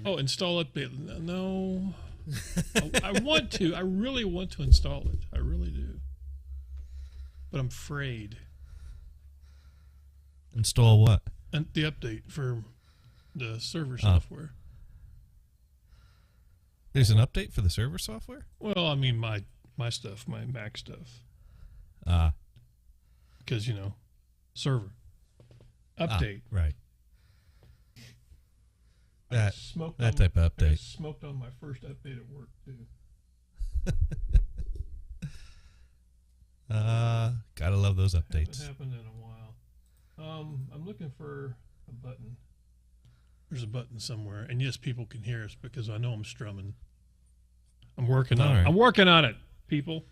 Oh, install update. No. I want to. I really want to install it. I really do. But I'm afraid. Install what? And the update for the server software. There's an update for the server software? Well, I mean my stuff, my Mac stuff. Because, server. Update. Right. That type of update. I smoked on my first update at work, too. Gotta love those updates. It happened in a while. I'm looking for a button. There's a button somewhere. And yes, people can hear us because I know I'm strumming. I'm working on it. I'm working on it, people.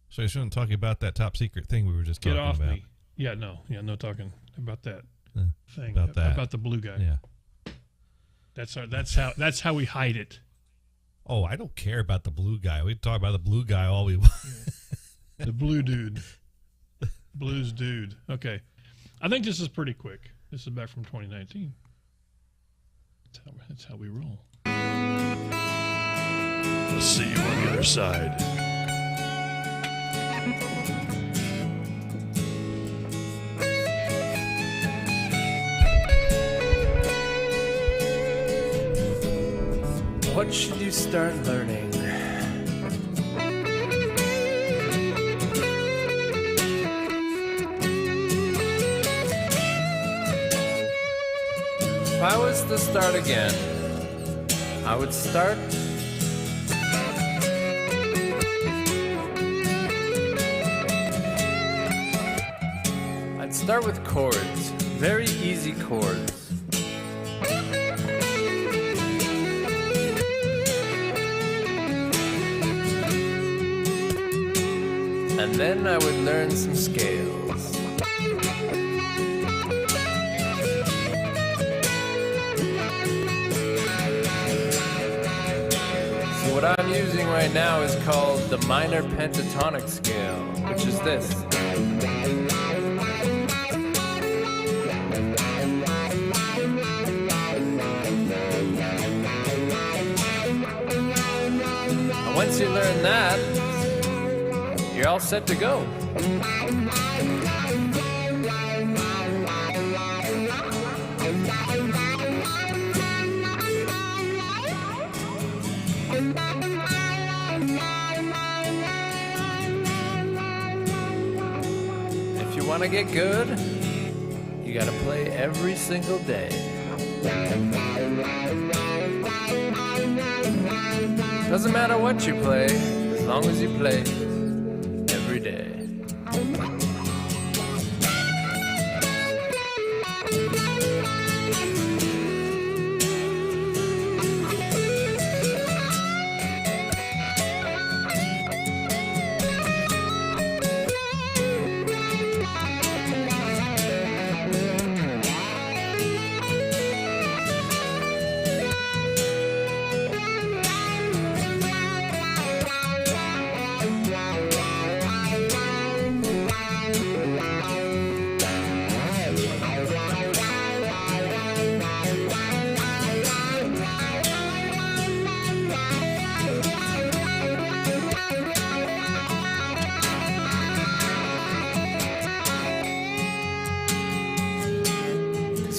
So you shouldn't talk about that top secret thing we were just talking about. Get off me. Yeah, no talking about that thing. About the blue guy. Yeah. That's how we hide it. Oh, I don't care about the blue guy. We talk about the blue guy all we want. Yeah. The blue dude. Blues dude. Okay. I think this is pretty quick. This is back from 2019. That's how we roll. We'll see you on the other side. What should you start learning? If I was to start again, I would start with chords, very easy chords. And then I would learn some scales. So what I'm using right now is called the minor pentatonic scale, which is this. And once you learn that, you're all set to go. If you want to get good, you got to play every single day. Doesn't matter what you play, as long as you play every day.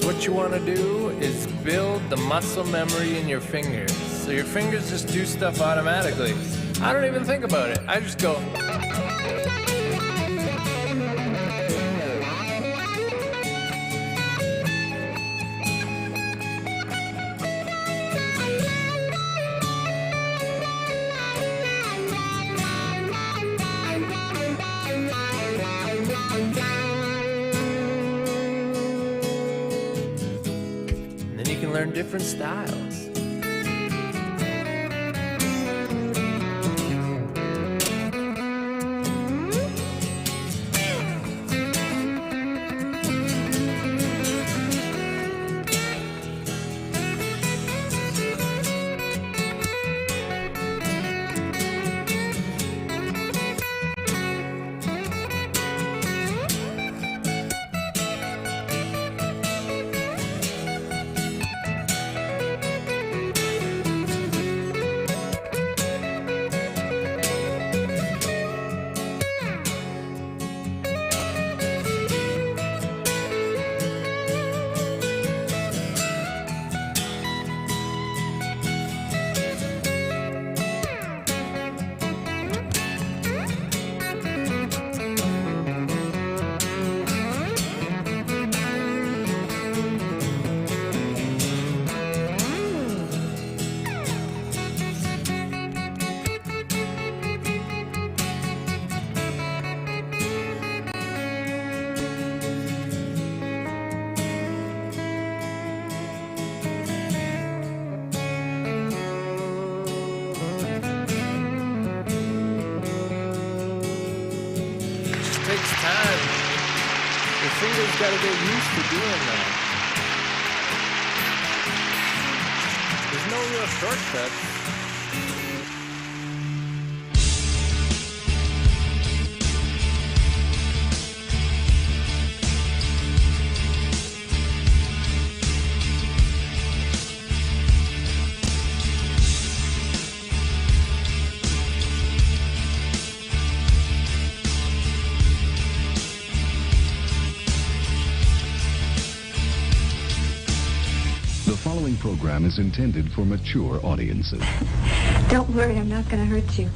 What you want to do is build the muscle memory in your fingers. So your fingers just do stuff automatically. I don't even think about it. I just go. Learn different styles. just got to get used to doing that. There's no real shortcuts. The following program is intended for mature audiences. Don't worry, I'm not going to hurt you.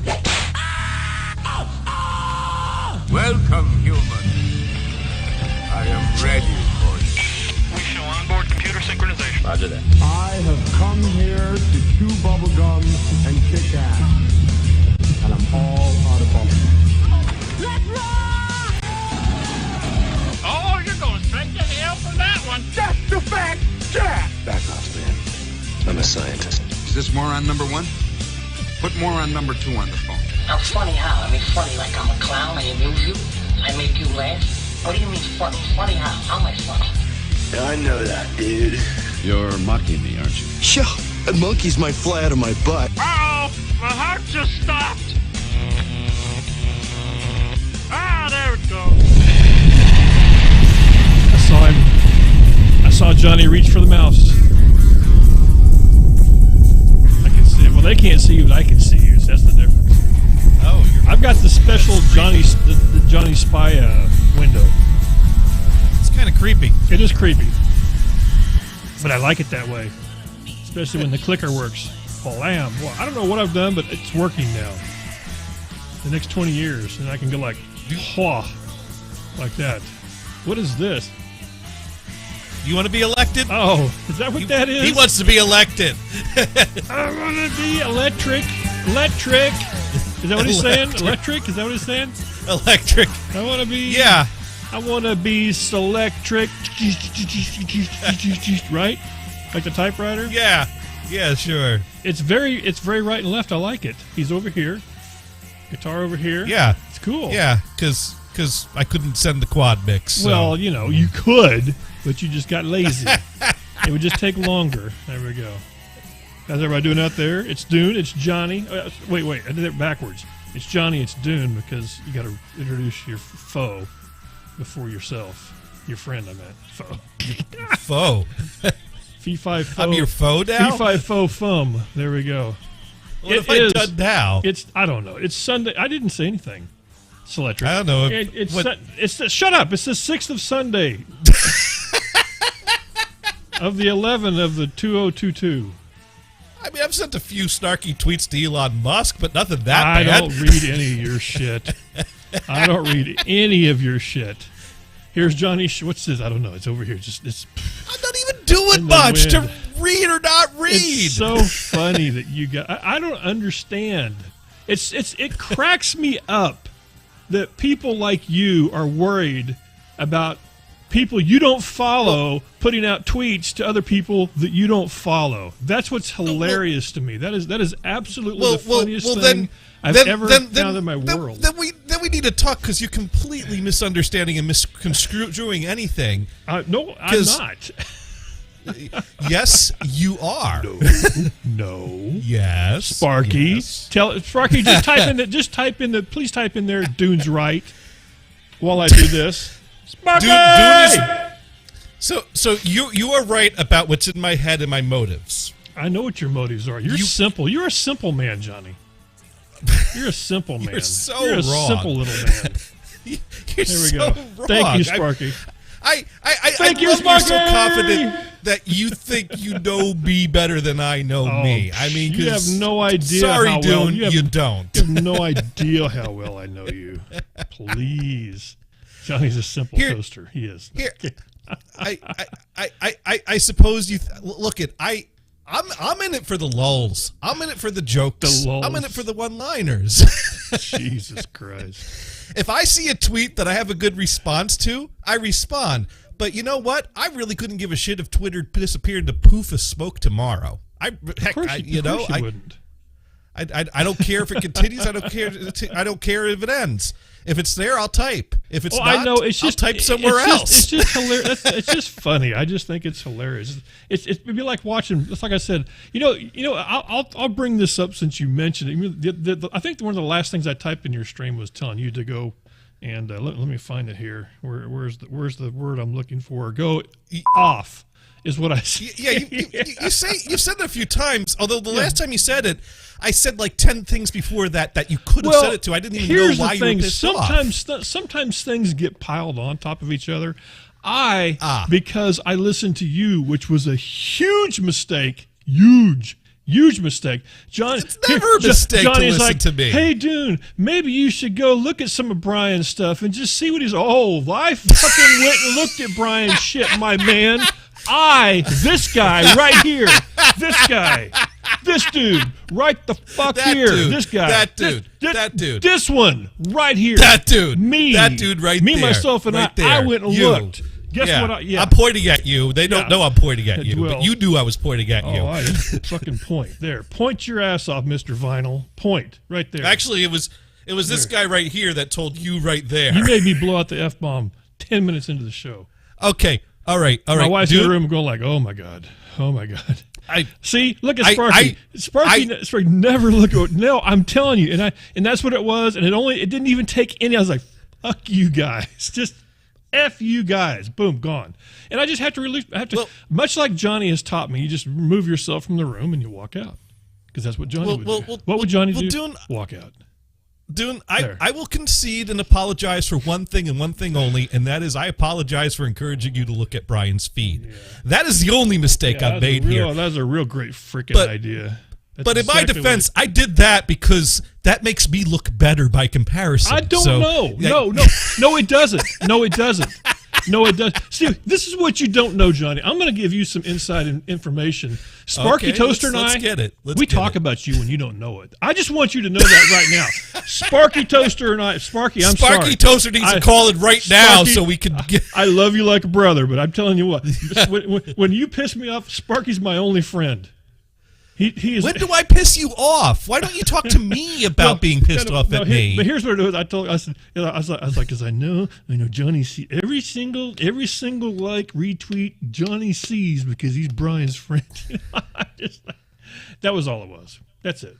Welcome, human. I am ready for you. We show onboard computer synchronization. Roger that. I have come here to chew bubblegum and kick ass. And I'm all out of bubblegum. Let's rock! Oh, you're going straight to hell for that one. That's the fact, Jack! Back off, man. I'm a scientist. Is this moron number one? Put moron number two on the phone. I'm funny how? I mean funny like I'm a clown, I amuse you, I make you laugh. What do you mean funny? Funny how? How am I funny? I know that, dude. You're mocking me, aren't you? Sure. Monkeys might fly out of my butt. Uh-oh, my heart just stopped. Ah, there it goes. I saw Johnny reach for the mouse. I can see it. Well, they can't see you, but I can see you. So that's the difference. Oh, I've got the special Johnny Spy window. it's kind of creepy. It is creepy, but I like it that way, especially when the clicker works. Blam. Well, I don't know what I've done, but it's working now. The next 20 years, and I can go like, whoa, like that. What is this? You want to be elected? Oh, is that what that is? He wants to be elected. I want to be electric. Electric. Is that what he's saying? Electric? Is that what he's saying? Electric. I want to be. Yeah. I want to be selectric. Right? Like the typewriter? Yeah. Yeah, sure. It's very right and left. I like it. He's over here. Guitar over here. Yeah. It's cool. Yeah, because I couldn't send the quad mix. So. Well, you know, you could, but you just got lazy. It would just take longer. There we go. How's everybody doing out there? It's Dune. It's Johnny. Wait. I did it backwards. It's Johnny. It's Dune because you got to introduce your foe before yourself. Your friend, I meant. Foe. Foe. Fee-fi foe. I'm your foe now? Fee-fi foe fum. There we go. What if I done now? I don't know. It's Sunday. I didn't say anything. It's electric. I don't know. Shut up. It's the 6th of Sunday. Of the 11 of the 2022. I mean, I've sent a few snarky tweets to Elon Musk, but nothing that I bad. don't read any of your shit. I don't read any of your shit. Here's Johnny. What's this? I don't know. It's over here. It's. I'm not even doing much to read or not read. It's so funny that you got. I don't understand. It cracks me up that people like you are worried about people you don't follow putting out tweets to other people that you don't follow. That's what's hilarious to me. That is absolutely the funniest thing I've ever found in my world. Then we need to talk because you're completely misunderstanding and misconstruing anything. No, I'm not. Yes, you are. No. Yes. Sparky. Yes. Tell Sparky, just type in the please type in there Dune's right while I do this. Sparky! Dune is, so you are right about what's in my head and my motives. I know what your motives are. You're simple. You're a simple man, Johnny. You're a simple man. You're so You're a wrong. simple little man. You're There we so go. wrong. Thank you, Sparky. I Thank you, love you're so Sparky! confident that you think you know me better than I know me. I mean, you have 'cause no idea. Sorry, how Dune, well, you don't. You have no idea how well I know you. Please, Johnny's a simple toaster. He is. Here, I suppose you look at I'm in it for the lulls. I'm in it for the jokes. The lulls. I'm in it for the one-liners. Jesus Christ. If I see a tweet that I have a good response to, I respond. But you know what? I really couldn't give a shit if Twitter disappeared into poof of smoke tomorrow. You wouldn't. I don't care if it continues. I don't care if it ends. If it's there, I'll type. If it's not, I know. It's just, I'll type somewhere else. It's just hilarious. It's just funny. I just think it's hilarious. It'd be like watching. It's like I said. I'll bring this up since you mentioned it. I think one of the last things I typed in your stream was telling you to go and let me find it here. Where's the word I'm looking for? Go off. Is what I say. Yeah, you've said it a few times. Although the last time you said it, I said like 10 things before that you could have said it to. I didn't even know why you were pissed off. Sometimes things get piled on top of each other. Because I listened to you, which was a huge mistake. Huge mistake. John, it's never a mistake Johnny's to listen to me. Hey, Dune, maybe you should go look at some of Brian's stuff and just see what he's. Oh, I fucking went and looked at Brian's shit, my man. This guy right here, this dude right the fuck here, this guy, that dude, this one right here, that dude right me, there, myself, and right I went and looked. Guess what? I'm pointing at you. They don't know I'm pointing at you, but you knew I was pointing at you. I didn't fucking point there. Point your ass off, Mr. Vinyl. Point right there. Actually, it was this guy right here that told you right there. You made me blow out the F-bomb 10 minutes into the show. Okay. All right. My wife's in the room going like, oh my God. See, look at Sparky. Sparky never look at. No, I'm telling you, and that's what it was, and it didn't even take any. I was like, fuck you guys, just F you guys. Boom, gone. And I just have to release. Much like Johnny has taught me, you just remove yourself from the room and you walk out, because that's what Johnny would do. What would Johnny do? Dune, walk out. Dune, I will concede and apologize for one thing and one thing only, and that is I apologize for encouraging you to look at Brian's feed. Yeah. That is the only mistake I've made here. That's a real great freaking idea. But in my defense, I did that because that makes me look better by comparison. I don't know. No, it doesn't. No, it doesn't. No, it does. See, this is what you don't know, Johnny. I'm going to give you some inside information. Sparky Toaster and let's get it. We talk about you when you don't know it. I just want you to know that right now. Sparky Toaster and I'm sorry. Sparky Toaster needs to call it right now so we can get. I love you like a brother, but I'm telling you what. when you piss me off, Sparky's my only friend. He is. When do I piss you off? Why don't you talk to me about being pissed off at me? But here's what it was. I was like, because I know Johnny sees every single like retweet Johnny sees because he's Brian's friend. That was all it was. That's it.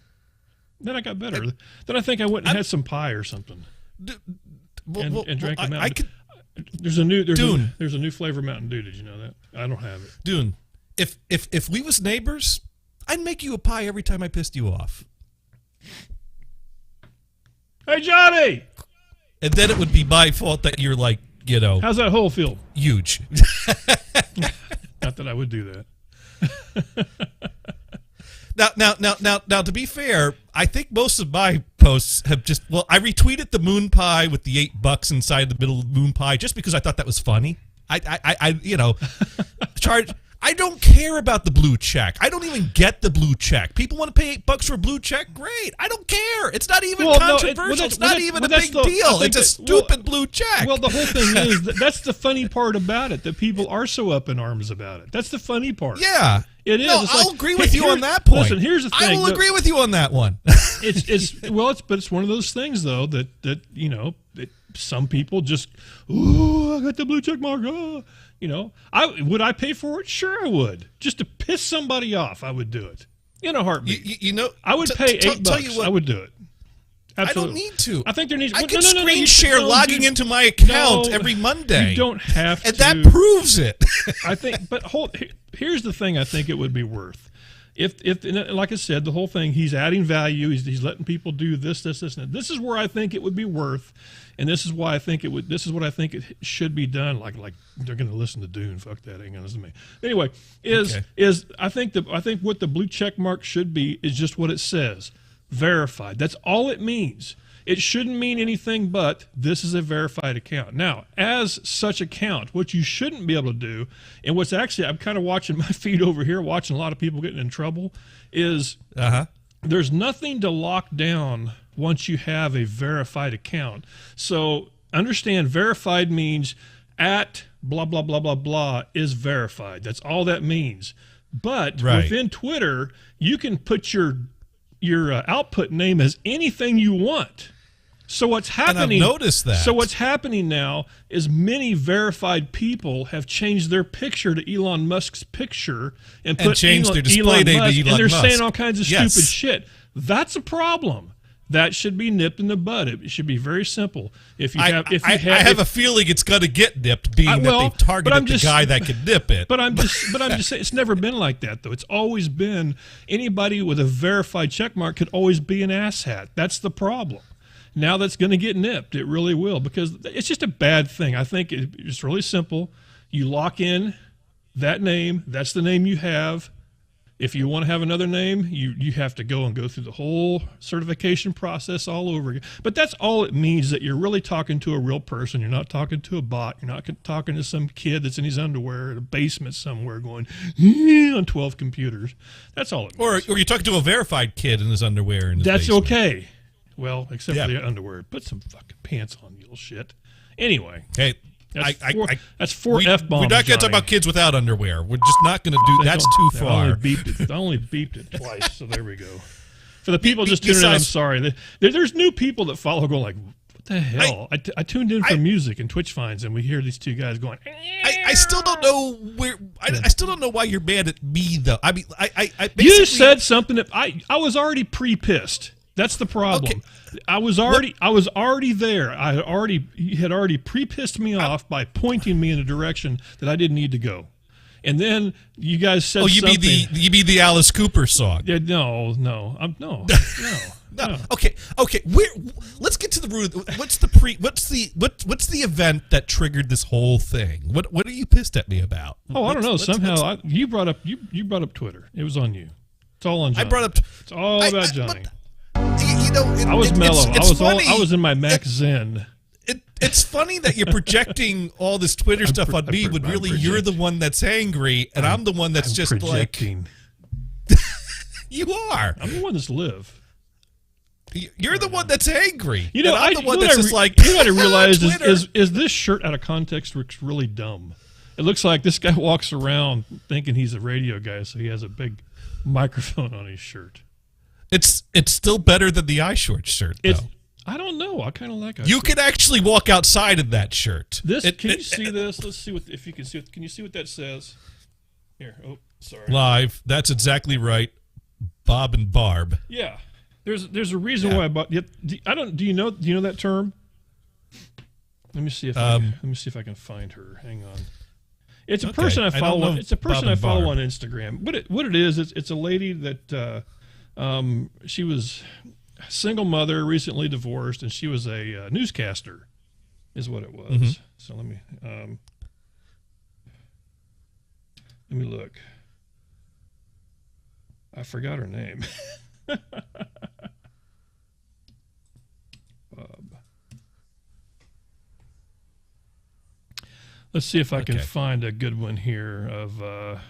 Then I got better. Then I think I went and had some pie or something, and drank a Mountain. There's a new flavor Mountain Dew. Did you know that? I don't have it. Dune, if we was neighbors, I'd make you a pie every time I pissed you off. Hey, Johnny! And then it would be my fault that you're like, How's that hole feel? Huge. Not that I would do that. Now, to be fair, I think most of my posts have I retweeted the moon pie with the $8 inside the middle of the moon pie just because I thought that was funny. I don't care about the blue check. I don't even get the blue check. People want to pay $8 for a blue check. Great. I don't care. It's not even controversial. It's not even a big deal. It's a stupid blue check. Well, the whole thing is that's the funny part about it, that people are so up in arms about it. That's the funny part. Yeah. It is. No, I'll agree with you on that point. Listen, here's the thing. I will agree with you on that one. It's one of those things though that some people just, I got the blue check mark. Would I pay for it? Sure, I would. Just to piss somebody off, I would do it in a heartbeat. I would pay $8. I would do it. Absolutely. I don't need to. I think there needs. I can screen share logging into my account every Monday. You don't have to. And that proves it. I think. But here's the thing. I think it would be worth. If like I said, the whole thing, he's adding value. He's letting people do this, and this is where I think it would be worth. And this is why I think it would. This is what I think it should be done. Like they're going to listen to Dune. Fuck that. Ain't going to listen to me. Anyway, I think what the blue check mark should be is just what it says, verified. That's all it means. It shouldn't mean anything but this is a verified account. Now, as such account, what you shouldn't be able to do, and what's actually I'm kind of watching my feed over here, watching a lot of people getting in trouble, is there's nothing to lock down once you have a verified account. So understand, verified means at blah, blah, blah, blah, blah is verified. That's all that means. But within Twitter, you can put your output name as anything you want. So what's happening? And I've noticed that. So what's happening now is many verified people have changed their picture to Elon Musk's picture and changed their display name to Elon Musk. And they're saying all kinds of stupid shit. That's a problem. That should be nipped in the bud. It should be very simple. I have a feeling it's going to get nipped, that they've targeted the guy that can nip it. But I'm just saying it's never been like that though. It's always been anybody with a verified check mark could always be an asshat. That's the problem. Now that's going to get nipped. It really will, because it's just a bad thing. I think it's really simple. You lock in that name. That's the name you have. If you want to have another name, you have to go through the whole certification process all over again. But that's all it means, that you're really talking to a real person. You're not talking to a bot. You're not talking to some kid that's in his underwear in a basement somewhere going on 12 computers. That's all it means. Or you're talking to a verified kid in his underwear in his That's basement. okay. Well, except for the underwear. Put some fucking pants on, you little shit. Anyway. Hey. That's four F-bombs. We're not going to talk about kids without underwear. We're just not going to do that's too far. I only beeped it twice, so there we go. For the people just tuning in, I'm sorry. There's new people that follow going like, what the hell? I tuned in for music and Twitch finds, and we hear these two guys going. I still don't know where. I still don't know why you're mad at me though. I mean, I you said something that I was already pre-pissed. That's the problem. Okay. I was already there. He had already pre-pissed me off by pointing me in a direction that I didn't need to go. And then you guys said something. You mean the Alice Cooper song? Yeah, no. No. Okay. Let's get to the root. What's the event that triggered this whole thing? What are you pissed at me about? I don't know. Somehow you brought up Twitter. It was on you. It's all on Johnny. It's all about Johnny. I was mellow. I was in my Max Zen. It's funny that you're projecting all this Twitter stuff on me when really you're the one that's angry and I'm the one that's just projecting. Like you are. I'm the one that's live. You're the one that's angry. You know, I'm the one that's just like. You know what I realized is this shirt out of context looks really dumb. It looks like this guy walks around thinking he's a radio guy, so he has a big microphone on his shirt. It's still better than the iShort shirt, though. I don't know. I kind of like it. You can actually walk outside in that shirt. Can you see this? Let's see if you can see it. Can you see what that says? Here. Oh, sorry. Live. That's exactly right. Bob and Barb. Yeah. There's a reason why I bought. Do you know that term? Let me see if I can find her. Hang on. It's a person I follow. It's a person I follow on Instagram. What it is? It's a lady that. She was a single mother, recently divorced, and she was a newscaster, is what it was. Mm-hmm. So let me look. I forgot her name. Bob. Let's see if I can find a good one here of.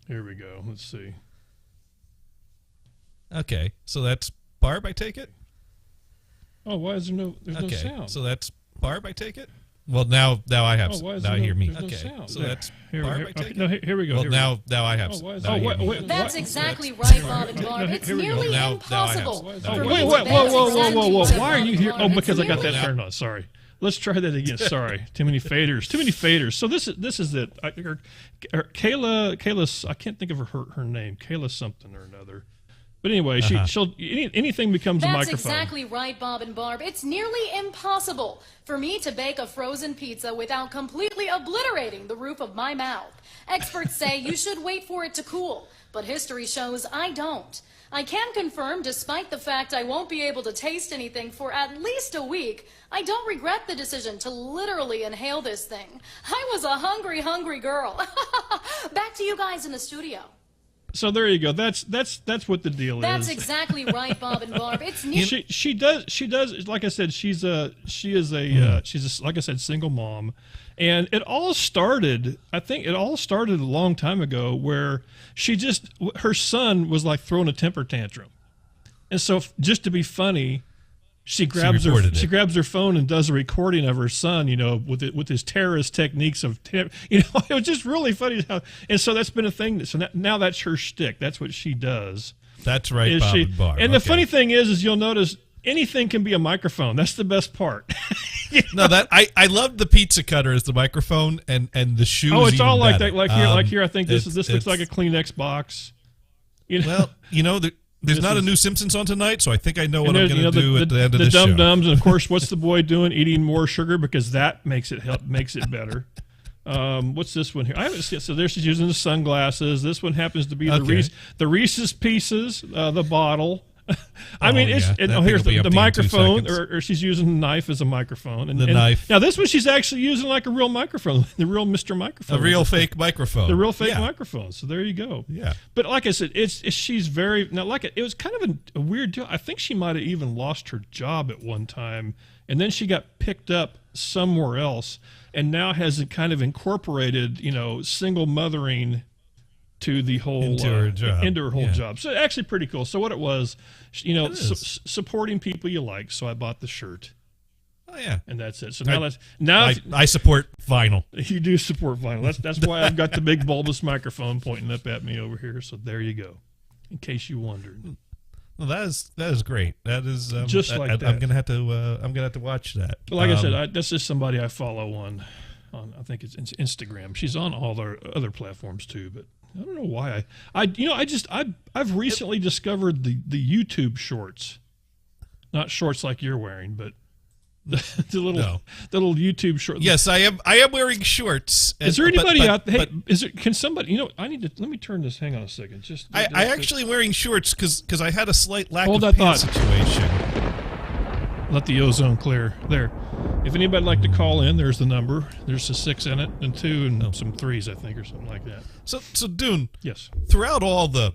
Here we go. Let's see. Okay, so that's Barb, I take it? Oh, why is there no sound? So that's Barb, I take it? Well, now I have. Now hear me. Okay, no so that's Barb, I take it? No, here we go. Well, now I have. That's exactly right, Bob and Barb. It's nearly impossible. Wait, whoa. Why are you here? Oh, because I got that turned on. Sorry. Let's try that again. Sorry, too many faders. So this is it. Kayla. I can't think of her name. Kayla something or another. But anyway, she'll anything becomes a microphone. That's exactly right, Bob and Barb. It's nearly impossible for me to bake a frozen pizza without completely obliterating the roof of my mouth. Experts say you should wait for it to cool, but history shows I don't. I can confirm, despite the fact I won't be able to taste anything for at least a week, I don't regret the decision to literally inhale this thing. I was a hungry girl. Back to you guys in the studio. So there you go. That's what the deal is. That's exactly right, Bob and Barb. It's she does. Like I said, she's a like I said, single mom, and it all started. I think it all started a long time ago, where her son was like throwing a temper tantrum, and so just to be funny, she grabs her phone and does a recording of her son, with his terrorist techniques of, it was just really funny. And so that's been a thing. So now that's her shtick. That's what she does. That's right, Bob and Barb. And the funny thing is you'll notice anything can be a microphone. That's the best part. No, that I love the pizza cutter as the microphone, and the shoes. Oh, it's all like better. that. Like here, I think this looks like a Kleenex box. Well, there's not a new Simpsons on tonight, so I think I know what I'm going to do at the end of the show. The dum-dums, and of course, what's the boy doing? Eating more sugar because that makes it better. What's this one here? I haven't seen. So there she's using the sunglasses. This one happens to be the Reese's Pieces, the bottle. Here's the microphone, or she's using a knife as a microphone. And knife. Now this one she's actually using like a real microphone, the real Mr. Microphone. A real fake microphone. The real fake microphone. So there you go. Yeah. But like I said, she's very, now like it was kind of a weird deal. I think she might have even lost her job at one time, and then she got picked up somewhere else, and now has kind of incorporated, single mothering to the whole into her whole job. So actually pretty cool. So what it was, supporting people you like. So I bought the shirt. Oh yeah, and that's it. So I support vinyl. You do support vinyl. That's why I've got the big bulbous microphone pointing up at me over here. So there you go. In case you wondered. Well, that is great. That is just like that. I'm gonna have to watch that. But like I said, this is somebody I follow on I think it's Instagram. She's on all their other platforms too, but I don't know why I've recently discovered the YouTube shorts, not shorts like you're wearing, but the little YouTube short. Yes, I am wearing shorts. Is there anybody out there? Hey, can somebody? Let me turn this. Hang on a second. I actually wearing shorts because I had a slight lack of pants situation. Let the ozone clear. There. If anybody'd like to call in, there's the number. There's a 6 in it, and 2 and some 3s, I think, or something like that. So Dune. Yes. Throughout all the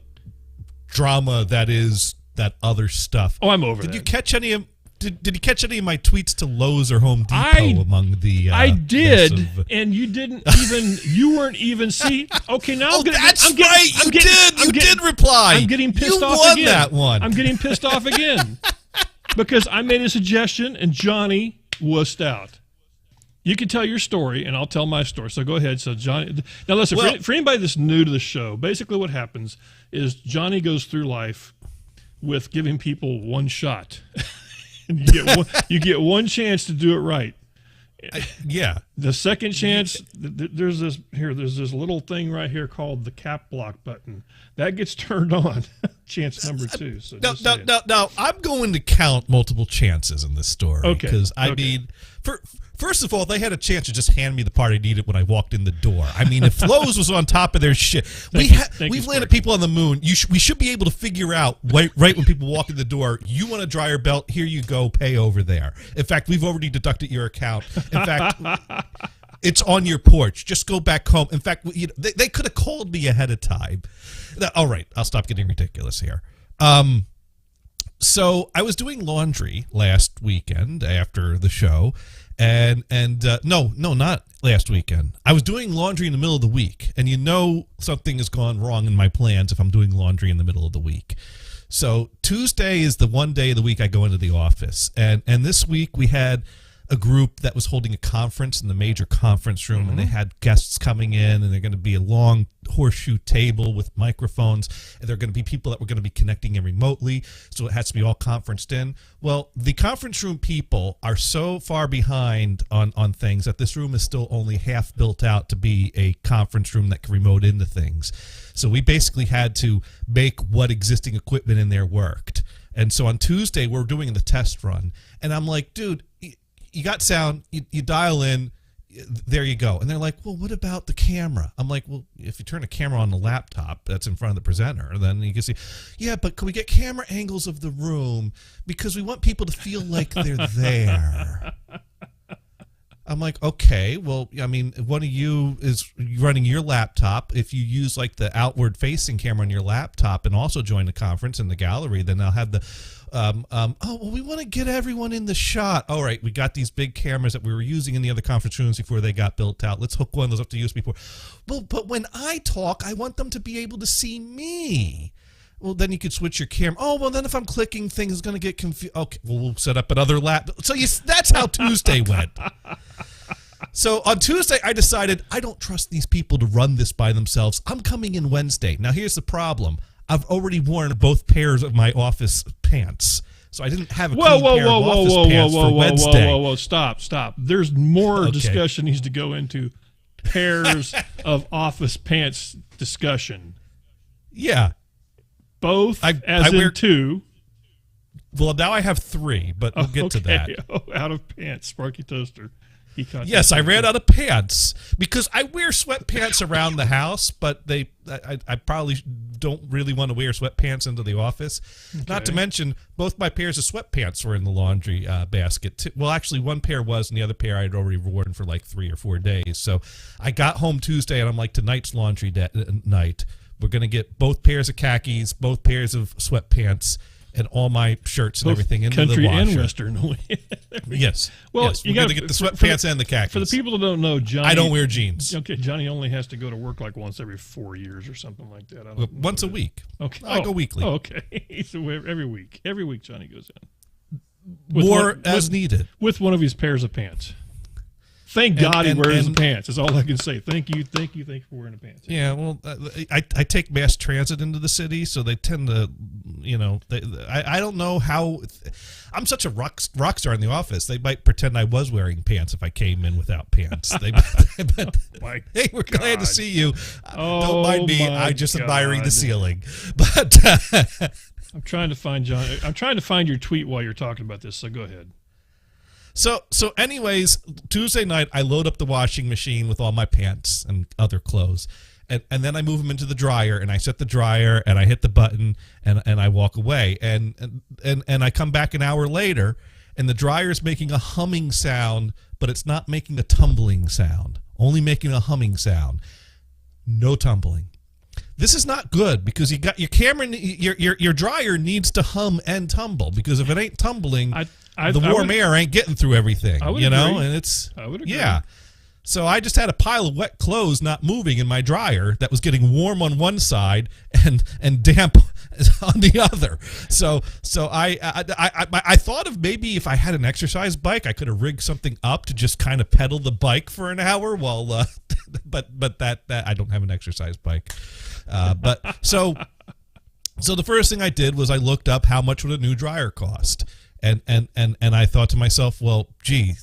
drama that is that other stuff. Oh, I'm over that. Did you catch any of? Did you catch any of my tweets to Lowe's or Home Depot among the? I did, and you didn't even. You weren't even. See, okay, now you did reply. I'm getting pissed off again. You won that one. I'm getting pissed off again because I made a suggestion and Jonny wussed out. You can tell your story, and I'll tell my story. So go ahead. So Jonny, now listen. For anybody that's new to the show, basically what happens is Jonny goes through life with giving people one shot. And you get one chance to do it right. Yeah. The second chance, there's this little thing right here called the cap block button that gets turned on. Chance number 2. So now, I'm going to count multiple chances in this story. Okay. Because I mean, first of all, they had a chance to just hand me the part I needed when I walked in the door. I mean, if Lowe's was on top of their shit, we've landed people on the moon. We should be able to figure out right when people walk in the door. You want a dryer belt? Here you go. Pay over there. In fact, we've already deducted your account. In fact. It's on your porch. Just go back home. In fact, they could have called me ahead of time. All right, I'll stop getting ridiculous here. So I was doing laundry last weekend after the show, and no, not last weekend. I was doing laundry in the middle of the week, and something has gone wrong in my plans if I'm doing laundry in the middle of the week. So Tuesday is the one day of the week I go into the office, and this week we had a group that was holding a conference in the major conference room, and they had guests coming in, and they're going to be a long horseshoe table with microphones, and there are going to be people that were going to be connecting in remotely, so it has to be all conferenced in. Well, the conference room people are so far behind on things that this room is still only half built out to be a conference room that can remote into things. So we basically had to make what existing equipment in there worked. And so on Tuesday, we're doing the test run, and I'm like, dude, you got sound, you dial in, there you go. And they're like, well, what about the camera? I'm like, well, if you turn a camera on the laptop that's in front of the presenter, then you can see, yeah, but can we get camera angles of the room? Because we want people to feel like they're there. I'm like, okay, well, I mean, one of you is running your laptop. If you use like the outward facing camera on your laptop and also join the conference in the gallery, then I'll have the, we want to get everyone in the shot. All right, we got these big cameras that we were using in the other conference rooms before they got built out. Let's hook one of those up to USB port. Well, but when I talk, I want them to be able to see me. Well, then you could switch your camera. Oh, well, then if I'm clicking things, it's going to get confused. Okay, well, we'll set up another laptop. So that's how Tuesday went. So on Tuesday, I decided I don't trust these people to run this by themselves. I'm coming in Wednesday. Now, here's the problem. I've already worn both pairs of my office pants. So I didn't have a clean pair of office pants for Wednesday. Whoa. Stop. There's more discussion needs to go into pairs of office pants discussion. Yeah. Both I wear two. Well, now I have 3, but we'll get to that. Oh, out of pants, Sparky Toaster. Yes, I ran out of pants because I wear sweatpants around the house, but I probably don't really want to wear sweatpants into the office. Okay. Not to mention, both my pairs of sweatpants were in the laundry basket. Well, actually, one pair was, and the other pair I had already worn for like 3 or 4 days. So I got home Tuesday, and I'm like, tonight's laundry night. We're going to get both pairs of khakis, both pairs of sweatpants, and all my shirts and both everything into the washer. Country and Western. Yes. Well, yes. We're going to get the sweatpants and the khakis. For the people that don't know, Johnny... I don't wear jeans. Okay, Johnny only has to go to work like once every 4 years or something like that. Once a week. Okay. I go weekly. Oh, okay. So every week. Every week Johnny goes in. More as needed. With one of his pairs of pants. Thank God he wears the pants. That's all I can say. Thank you for wearing the pants. Yeah, well, I take mass transit into the city, so they tend to, I don't know how. I'm such a rock star in the office. They might pretend I was wearing pants if I came in without pants. Hey, we're glad to see you. Don't mind me. I'm just admiring the ceiling. But I'm trying to find John. I'm trying to find your tweet while you're talking about this. So go ahead. So anyways, Tuesday night, I load up the washing machine with all my pants and other clothes. And then I move them into the dryer, and I set the dryer, and I hit the button, and I walk away. And I come back an hour later, and the dryer is making a humming sound, but it's not making a tumbling sound, only making a humming sound. No tumbling. This is not good because you got your camera, your dryer needs to hum and tumble, because if it ain't tumbling, the warm air ain't getting through everything. I would agree. And I would agree. Yeah. So I just had a pile of wet clothes not moving in my dryer that was getting warm on one side and damp on the other. So I thought of maybe if I had an exercise bike, I could have rigged something up to just kind of pedal the bike for an hour while, but that I don't have an exercise bike. But so the first thing I did was I looked up how much would a new dryer cost, and I thought to myself, well, gee,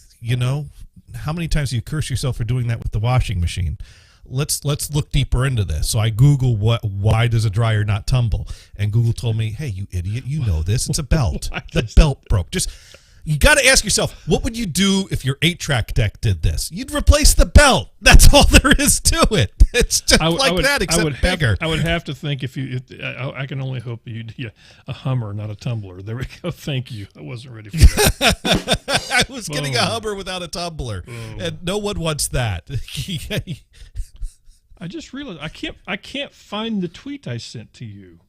how many times do you curse yourself for doing that with the washing machine? Let's look deeper into this. So I Google why does a dryer not tumble, and Google told me, hey, you idiot, you know this. It's a belt. The belt broke. You got to ask yourself, what would you do if your 8-track deck did this? You'd replace the belt. That's all there is to it. It's just that, except bigger. I would have to think I can only hope you'd a Hummer, not a tumbler. There we go. Thank you. I wasn't ready for that. I was getting a Hummer without a tumbler, and no one wants that. I just realized I can't find the tweet I sent to you.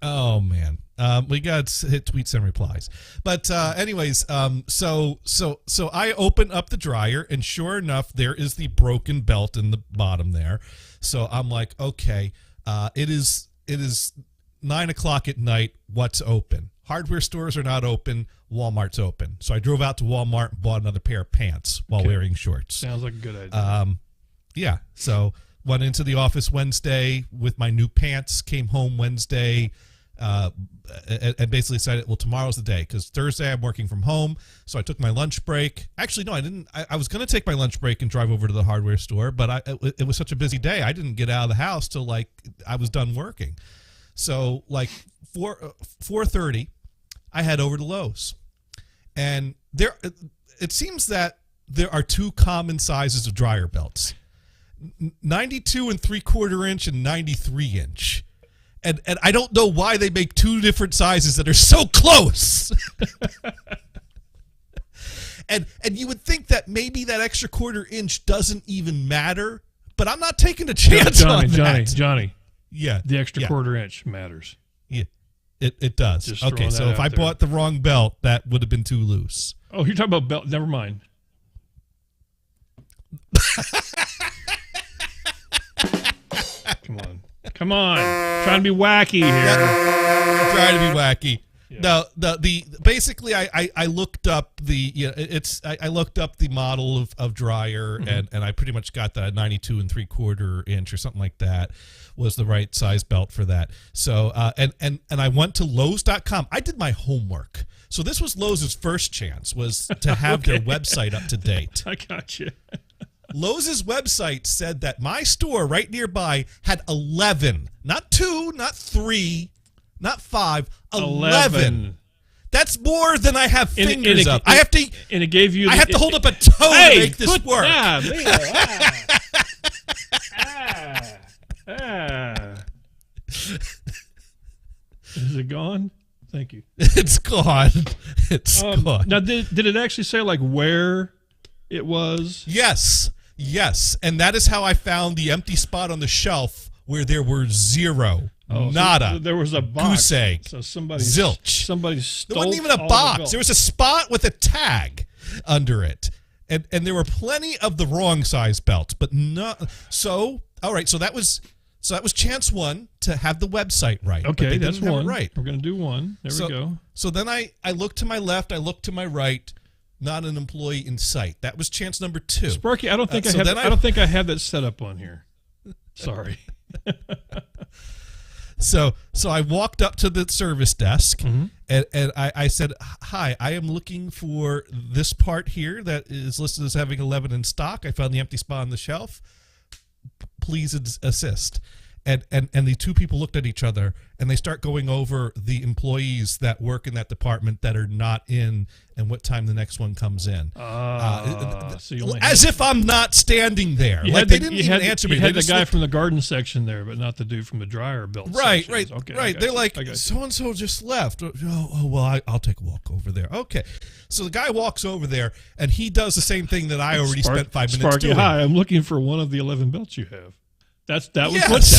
Oh man, we got to hit tweets and replies. But anyways, so I open up the dryer, and sure enough, there is the broken belt in the bottom there. So I'm like, okay, it is 9 o'clock at night. What's open? Hardware stores are not open. Walmart's open. So I drove out to Walmart and bought another pair of pants while wearing shorts. Sounds like a good idea. Yeah. So went into the office Wednesday with my new pants. Came home Wednesday. And basically decided, well, tomorrow's the day, because Thursday I'm working from home. So I took my lunch break. Actually, no, I didn't. I was going to take my lunch break and drive over to the hardware store, but it was such a busy day, I didn't get out of the house till I was done working. So 4:30, I head over to Lowe's, and it seems that there are 2 common sizes of dryer belts: 92 3/4 inch and 93 inch. And I don't know why they make 2 different sizes that are so close. and you would think that maybe that extra 1/4 inch doesn't even matter, but I'm not taking a chance on that. Johnny. Yeah. The extra 1/4 inch matters. Yeah. It does. Okay, so if I bought the wrong belt, that would have been too loose. Oh, you're talking about belt. Never mind. Come on. Trying to be wacky here. Trying to be wacky. No, basically I looked up I looked up the model of dryer and I pretty much got that 92 3/4 inch or something like that was the right size belt for that. So and I went to Lowe's.com. I did my homework. So this was Lowe's first chance was to have their website up to date. I got you. Lowe's website said that my store right nearby had 11, not 2, not 3, not 5, 11. That's more than I have fingers up. I have to, and it gave you. I have to hold up a toe to make this work. Is it gone? Thank you. It's gone. It's gone. Now, did it actually say like where it was? Yes. And that is how I found the empty spot on the shelf where there were 0. Nada. So there was a box. Goose egg. So somebody zilch. Somebody stole. There wasn't even a box. There was a spot with a tag under it, and there were plenty of the wrong size belts, but not. So all right. So that was chance 1 to have the website right. Okay, that's one. Right. We're gonna do one. There we go. So then I looked to my left. I looked to my right. Not an employee in sight. That was chance number 2. Sparky, I don't think I don't think I have that set up on here. Sorry. So I walked up to the service desk and I said, "Hi, I am looking for this part here that is listed as having 11 in stock. I found the empty spot on the shelf. Please assist." And the two people looked at each other and they start going over the employees that work in that department that are not in and what time the next one comes in. As if I'm not standing there. Like they didn't even answer me. You had the guy from the garden section there, but not the dude from the dryer belt. Right. Okay, right. They're like, so-and-so just left. Oh well, I'll take a walk over there. Okay. So the guy walks over there and he does the same thing that I already spent 5 minutes doing. Hi, I'm looking for one of the 11 belts you have. That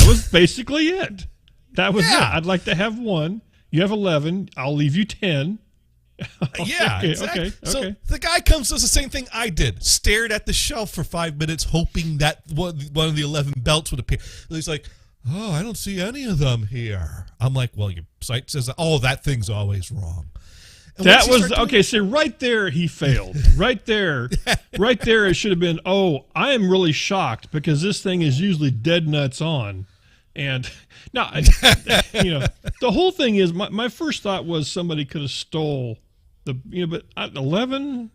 was basically it. That was it. I'd like to have one. You have 11. I'll leave you 10. Yeah, exactly. Okay. So the guy comes does the same thing I did. Stared at the shelf for 5 minutes, hoping that one of the 11 belts would appear. And he's like, "Oh, I don't see any of them here." I'm like, "Well, your site says, oh, that thing's always wrong." And that was okay. So right there, he failed. Right there, it should have been. Oh, I am really shocked because this thing is usually dead nuts on, and now the whole thing is. My first thought was somebody could have stole the but 11.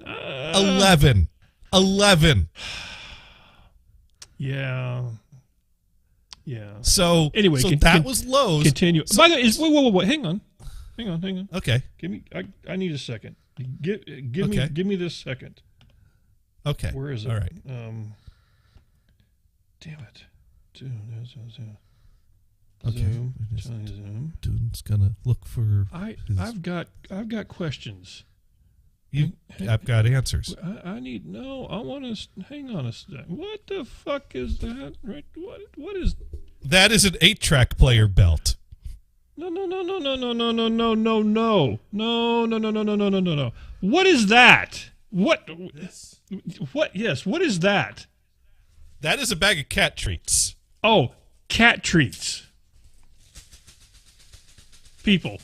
11. Yeah. So anyway, that was Lowe's. Continue. By the way, wait. Hang on. Okay. Give me. I need a second. Give me this second. Okay. Where is it? All right. Damn it. Zoom. Okay. Zoom. Dude's gonna look for. I've got questions. I've got answers. I want to hang on a second. What the fuck is that? Right? What is? That is an 8-track player belt. No. What is that? What? Yes. What is that? That is a bag of cat treats. Oh, cat treats. People.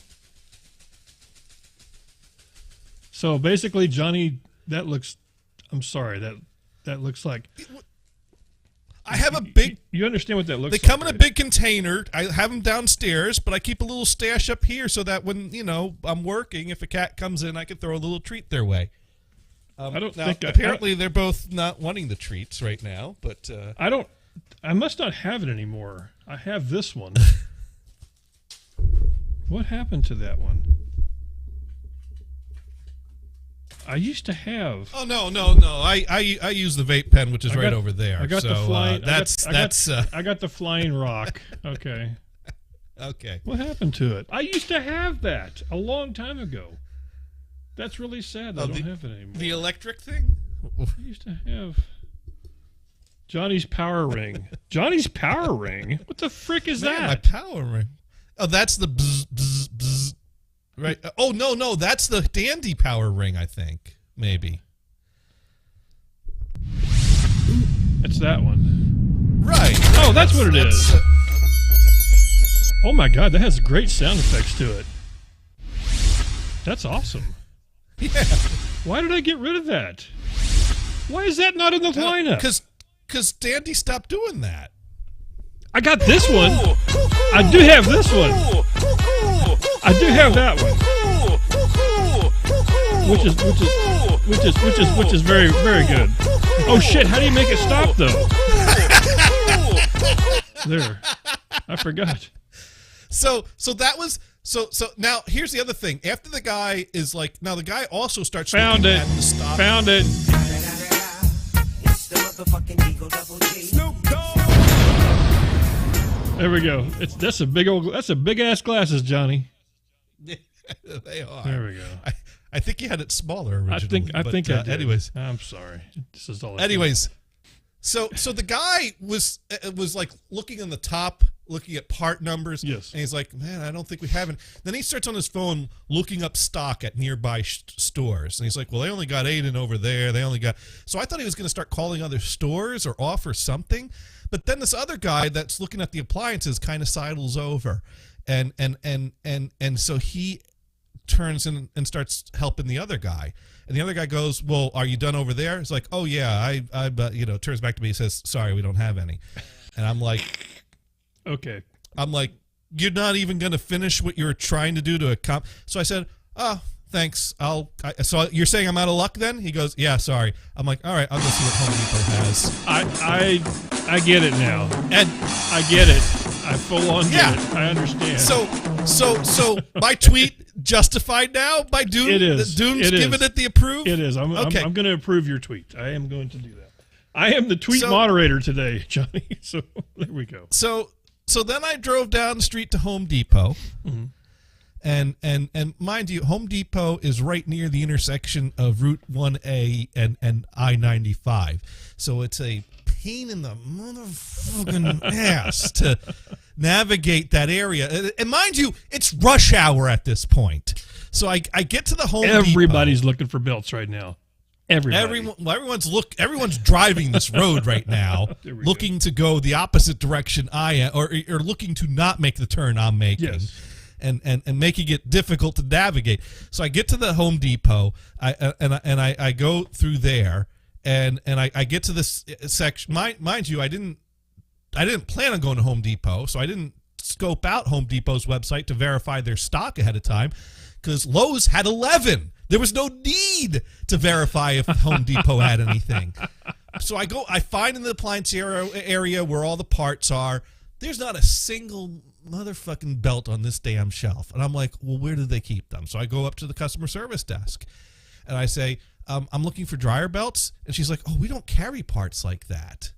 So basically, Johnny, I'm sorry, that looks like. I have a big. You understand what that looks like? They come in a big container. I have them downstairs, but I keep a little stash up here so that when I'm working, if a cat comes in, I can throw a little treat their way. I don't think. Apparently, they're both not wanting the treats right now, but I don't. I must not have it anymore. I have this one. What happened to that one? I used to have. Oh no! I use the vape pen, which is right over there. I got the flying. I got the flying rock. Okay. Okay. What happened to it? I used to have that a long time ago. That's really sad. I don't have it anymore. The electric thing. I used to have Johnny's power ring. Johnny's power ring. What the frick is that? My power ring. Oh, that's the bzz, bzz, bzz. Right. Oh, no. That's the dandy power ring, I think. Maybe. It's that one. Right. Oh, that's what it is. Oh, my God. That has great sound effects to it. That's awesome. Yeah. Why did I get rid of that? Why is that not in the lineup? Because Dandy stopped doing that. I got this one. I do have this one. I do have that one. Which is very, very good. Oh shit, how do you make it stop though? There. I forgot. So that was so now here's the other thing. After the guy is like, now the guy also starts Found looking it. at the stop. Found it. There we go. That's a big ass glasses, Johnny. They are. There we go. I think you had it smaller originally. I think I did. Anyways, I'm sorry. This is all. Anyways, so the guy was like looking on the top, looking at part numbers. Yes. And he's like, man, I don't think we have it. Then he starts on his phone looking up stock at nearby stores. And he's like, well, they only got 8 in over there. They only got. So I thought he was going to start calling other stores or offer something. But then this other guy that's looking at the appliances kind of sidles over, and so he turns in and starts helping the other guy. And the other guy goes, well, are you done over there? It's like, oh yeah, I turns back to me and says, sorry, we don't have any. And I'm like, okay. I'm like, you're not even going to finish what you're trying to do to accomplish. So I said, oh, thanks. So you're saying I'm out of luck then? He goes, yeah, sorry. I'm like, all right, I'll go see what Home Depot has. I get it now. And I get it. I full on get it. I understand. So my tweet justified now by Dune? It is. Dune's giving it the approve? It is. I'm going to approve your tweet. I am going to do that. I am the tweet moderator today, Johnny. So there we go. So then I drove down the street to Home Depot. Mm-hmm. And mind you, Home Depot is right near the intersection of Route 1A and I-95. So it's a pain in the motherfucking ass to navigate that area. And mind you, it's rush hour at this point. So I get to the Home Depot. Everybody's looking for belts right now. Everyone's driving this road right now, looking to go the opposite direction I am, or looking to not make the turn I'm making. Yes. And making it difficult to navigate. So I get to the Home Depot, I go through there, and I get to this section. Mind you, I didn't plan on going to Home Depot, so I didn't scope out Home Depot's website to verify their stock ahead of time, because Lowe's had 11. There was no need to verify if Home Depot had anything. So I find in the appliance area where all the parts are. There's not a single motherfucking belt on this damn shelf. And I'm like, well, where do they keep them? So I go up to the customer service desk and I say, I'm looking for dryer belts. And she's like, oh, we don't carry parts like that.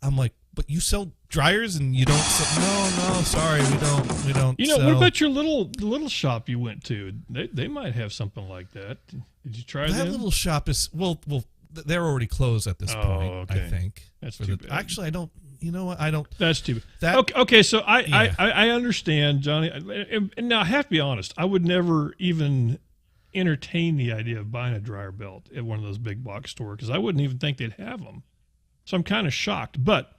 I'm like, but you sell dryers and you don't sell? No, sorry, we don't You know, sell. what about the little shop you went to? They might have something like that. Did you try that? That little shop is, well, they're already closed at this point, okay. I think. That's too bad. Actually, I don't. You know what? I don't. That's too bad. Okay, so I understand, Johnny. And now I have to be honest. I would never even entertain the idea of buying a dryer belt at one of those big box stores because I wouldn't even think they'd have them. So I'm kind of shocked. But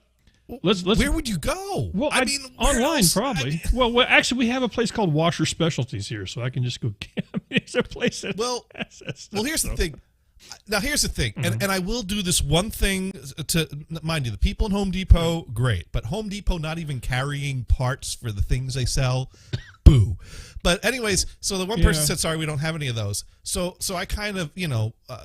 let's. Where would you go? Well, I mean, online probably. Well, actually, we have a place called Washer Specialties here, so I can just go. It's a place that. Well, here's the thing. Now, here's the thing, and I will do this one thing to, mind you, the people in Home Depot, great, but Home Depot not even carrying parts for the things they sell, boo. But anyways, so the one person said, sorry, we don't have any of those. So I kind of,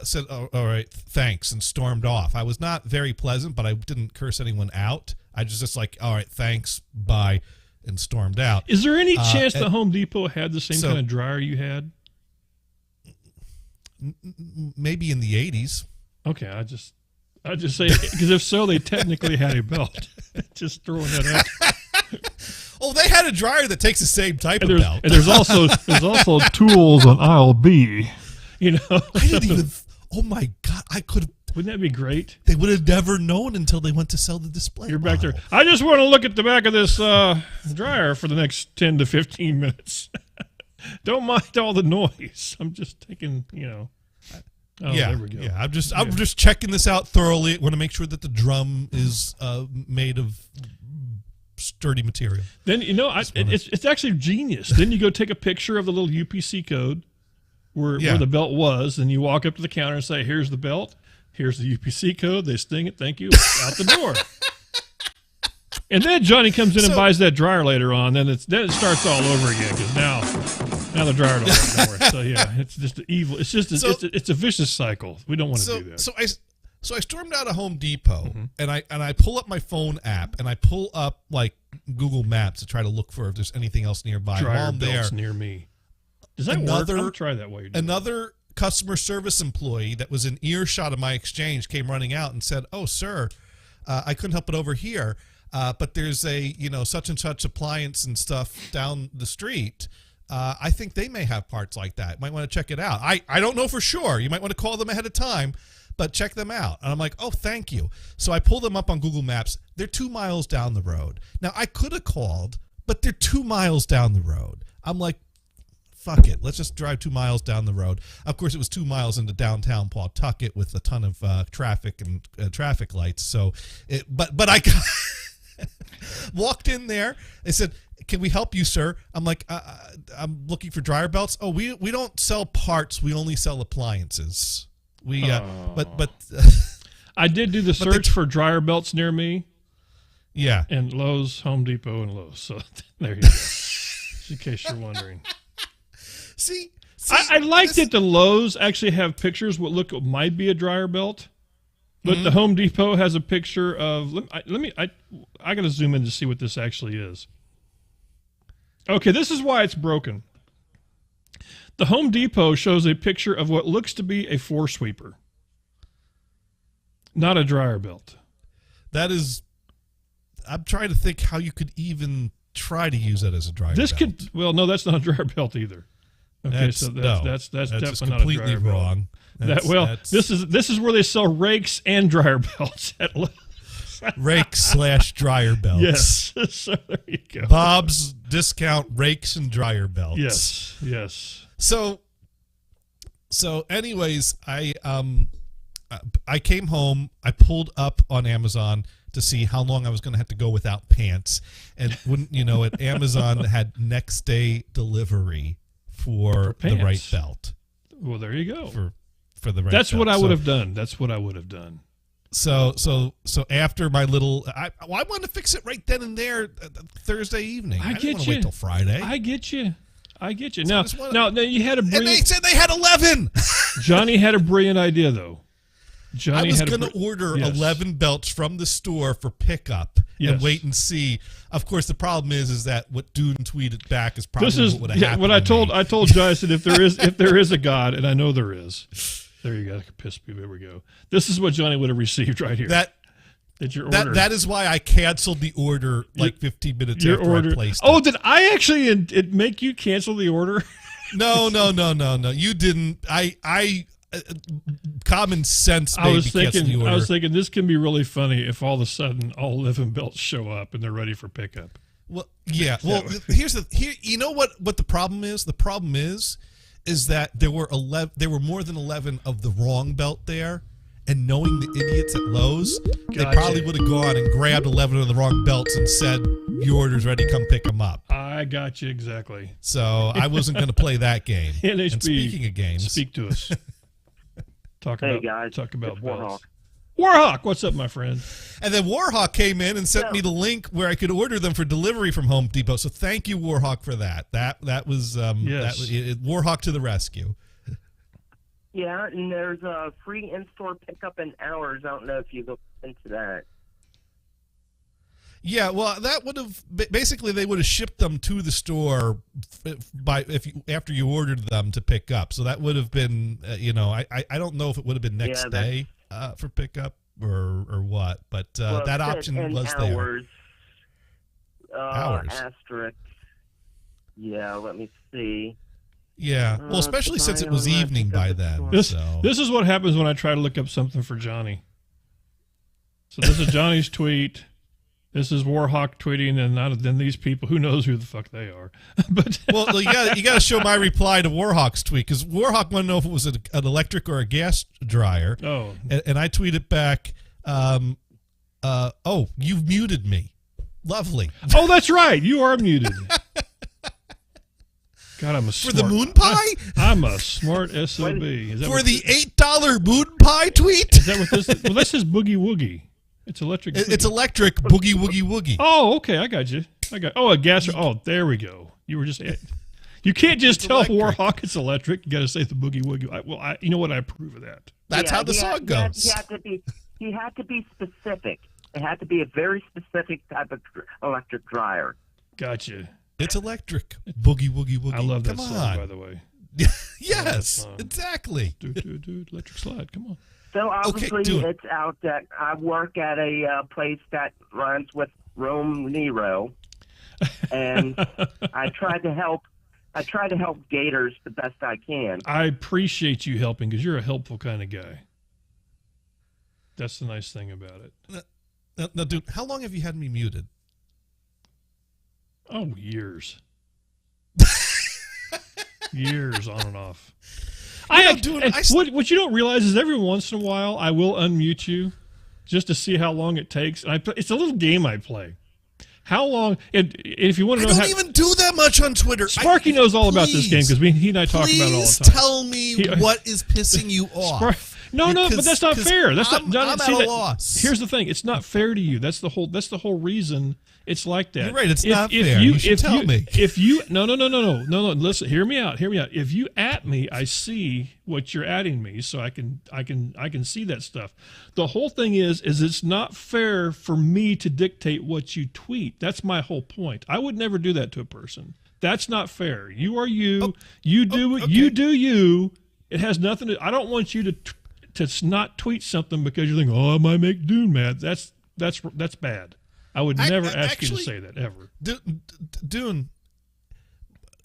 said, oh, all right, thanks, and stormed off. I was not very pleasant, but I didn't curse anyone out. I was just like, all right, thanks, bye, and stormed out. Is there any chance that Home Depot had the same kind of dryer you had? Maybe in the 80s. Okay, I just say, because if so, they technically had a belt. Just throwing that out. Oh, they had a dryer that takes the same type of belt. And there's also tools on aisle B. I didn't even. Oh my God! I could have. Wouldn't that be great? They would have never known until they went to sell the display. You're back there. I just want to look at the back of this dryer for the next 10 to 15 minutes. Don't mind all the noise. I'm just taking, there we go. Yeah, I'm just checking this out thoroughly. I want to make sure that the drum is made of sturdy material. Then it's actually genius. Then you go take a picture of the little UPC code, where the belt was, and you walk up to the counter and say, "Here's the belt. Here's the UPC code." They sting it. Thank you. Out the door. And then Johnny comes in and buys that dryer later on. Then it starts all over again because now the dryer don't work. So yeah, it's just evil. It's just it's a vicious cycle. We don't want to do that. So I stormed out of Home Depot and I pull up my phone app and I pull up like Google Maps to try to look for if there's anything else nearby. Dryer belts near me. Does that work? I'm gonna try that way. Another customer service employee that was in earshot of my exchange came running out and said, "Oh, sir, I couldn't help it over here. But there's a, such and such appliance and stuff down the street. I think they may have parts like that. Might want to check it out. I don't know for sure. You might want to call them ahead of time, but check them out." And I'm like, "Oh, thank you." So I pull them up on Google Maps. They're 2 miles down the road. Now, I could have called, but they're 2 miles down the road. I'm like, fuck it. Let's just drive 2 miles down the road. Of course, it was 2 miles into downtown Pawtucket with a ton of traffic and traffic lights. So, but I got... walked in there. They said, "Can we help you, sir?" I'm like, "I'm looking for dryer belts." "Oh, we don't sell parts. We only sell appliances." But I did do the search for dryer belts near me. Yeah, and Lowe's, Home Depot, and Lowe's. So there you go. Just in case you're wondering. See, I like that the Lowe's actually have pictures what might be a dryer belt. But the Home Depot has a picture of. I got to zoom in to see what this actually is. Okay, this is why it's broken. The Home Depot shows a picture of what looks to be a floor sweeper, not a dryer belt. That is. I'm trying to think how you could even try to use that as a dryer belt. No, that's not a dryer belt either. Okay, that's definitely not a dryer wrong. Belt. This is where they sell rakes and dryer belts at Lowe's. Rake/dryer belts. Yes. So there you go. Bob's Discount Rakes and Dryer Belts. Yes. So anyways, I came home. I pulled up on Amazon to see how long I was going to have to go without pants, and wouldn't you know it, Amazon had next day delivery for the right belt. Well, there you go. For the right. That's belt. what I would have done. That's what I would have done. So after my little, I wanted to fix it right then and there Thursday evening. I didn't want to wait till Friday. I get you. So now you had a brilliant. And they said they had 11. Johnny had a brilliant idea though. I was going to order 11 belts from the store for pickup and wait and see. Of course, the problem is that what Dune tweeted back is probably what would have happened. What I told Johnny, I said if there is a God, and I know there is. There you go. Piss me. There we go. This is what Johnny would have received right here. That That is why I canceled the order like 15 minutes after I placed it. Oh, did I actually it make you cancel the order? No. You didn't. I common sense made me cancel the order. I was thinking this can be really funny if all of a sudden all 11 belts show up and they're ready for pickup. Well, yeah. Well, you know what the problem is? The problem is that there were more than 11 of the wrong belt there, and knowing the idiots at Lowe's, they probably would have gone and grabbed 11 of the wrong belts and said, "Your order's ready, come pick them up." I got you exactly. So I wasn't going to play that game. NHB, and speaking of games, speak to us. Talk about Warhawk. Warhawk, what's up, my friend? And then Warhawk came in and sent me the link where I could order them for delivery from Home Depot. So thank you, Warhawk, for that. That was Warhawk to the rescue. Yeah, and there's a free in-store pickup in hours. I don't know if you looked into that. Yeah, well, that would have basically they would have shipped them to the store after you ordered them to pick up. So that would have been, I don't know if it would have been next day for pickup or what, but that option was hours. There. Hours. Asterisk. Yeah, let me see. Yeah, well, especially since it was evening by then. This is what happens when I try to look up something for Johnny. So this is Johnny's tweet. This is Warhawk tweeting, and then these people, who knows who the fuck they are. But well, you got to show my reply to Warhawk's tweet, because Warhawk wanted to know if it was an electric or a gas dryer. Oh, and I tweeted back, "Oh, you've muted me. Lovely. Oh, that's right, you are muted." God, I'm a for smart, the moon pie. I'm a smart SOB. Is that for the $8 moon pie tweet? Is that what this? Well, this is boogie woogie. It's electric. It's electric boogie woogie woogie. Oh, okay, I got you. A gas. Oh, there we go. You were just. You can't just tell electric. Warhawk it's electric. You got to say the boogie woogie. You know what? I approve of that. That's how the song goes. He had to be specific. It had to be a very specific type of electric dryer. Gotcha. It's electric. Boogie woogie woogie. I love that song, by the way. Yes, exactly. Dude, electric slide. Come on. So obviously, it's out that I work at a place that runs with Rome Nero, and I try to help gators the best I can. I appreciate you helping because you're a helpful kind of guy. That's the nice thing about it. Now, dude, how long have you had me muted? Oh, years. Years on and off. What you don't realize is every once in a while I will unmute you just to see how long it takes. It's a little game I play. How long? And if you want to know, I don't even do that much on Twitter. Sparky knows all about this game because he and I talk about it all the time. Please tell me what is pissing you off. No, but that's not fair. That's I'm at a loss. Here's the thing: it's not fair to you. That's the whole reason it's like that. You're right. It's not fair. You should tell me. If you no. Listen, hear me out. If you at me, I see what you're adding me, so I can see that stuff. The whole thing is it's not fair for me to dictate what you tweet. That's my whole point. I would never do that to a person. That's not fair. You are you. You do what you do. You. It has nothing to. I don't want you to not tweet something because you're thinking, oh, I might make Dune mad. That's bad. I would never ask you to say that, ever. Dune,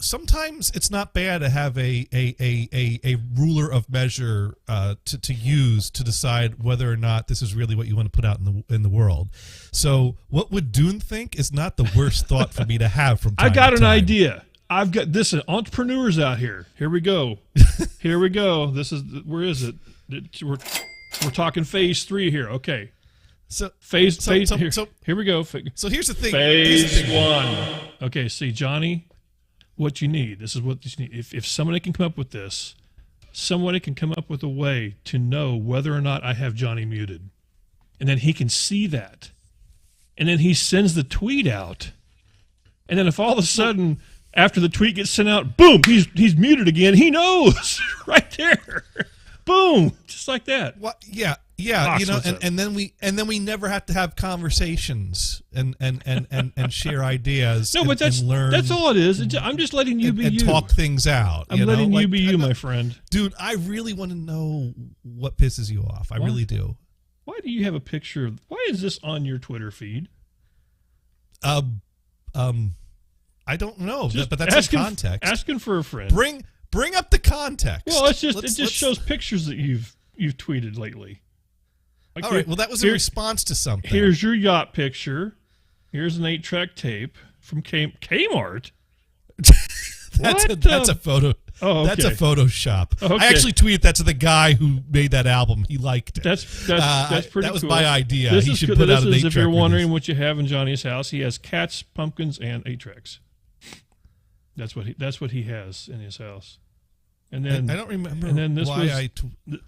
sometimes it's not bad to have a ruler of measure to use to decide whether or not this is really what you want to put out in the world. So what would Dune think is not the worst thought for me to have from time I got to an time. idea. I've got this entrepreneurs out here. Here we go. Here we go. This is, where is it? We're talking phase 3 here. Okay. So here we go. So here's the thing. Phase 1. Okay, see, Johnny, what you need. This is what you need. If somebody can come up with this, somebody can come up with a way to know whether or not I have Johnny muted. And then he can see that. And then he sends the tweet out. And then if all of a sudden, after the tweet gets sent out, boom, he's muted again. He knows right there. Boom, just like that. Yeah, you know, and then we never have to have conversations and share ideas. No, but and learn. That's all it is. I'm just letting you be you. And talk things out. I'm letting you be you, my friend. Dude, I really want to know what pisses you off. I really do. Why do you have a picture? Why is this on your Twitter feed? I don't know, but that's in context. Asking for a friend. Bring up the context. Well, it just shows pictures that you've tweeted lately. Like all right. Well, that was a response to something. Here's your yacht picture. Here's an 8-track tape from Kmart. That's a photo. Oh, okay. That's a Photoshop. Okay. I actually tweeted that to the guy who made that album. He liked it. That's pretty cool. That was my idea. This he is should good. put out an 8-track. If you're wondering what you have in Johnny's house, he has cats, pumpkins, and 8-tracks. That's what he has in his house. And then I don't remember. And then this why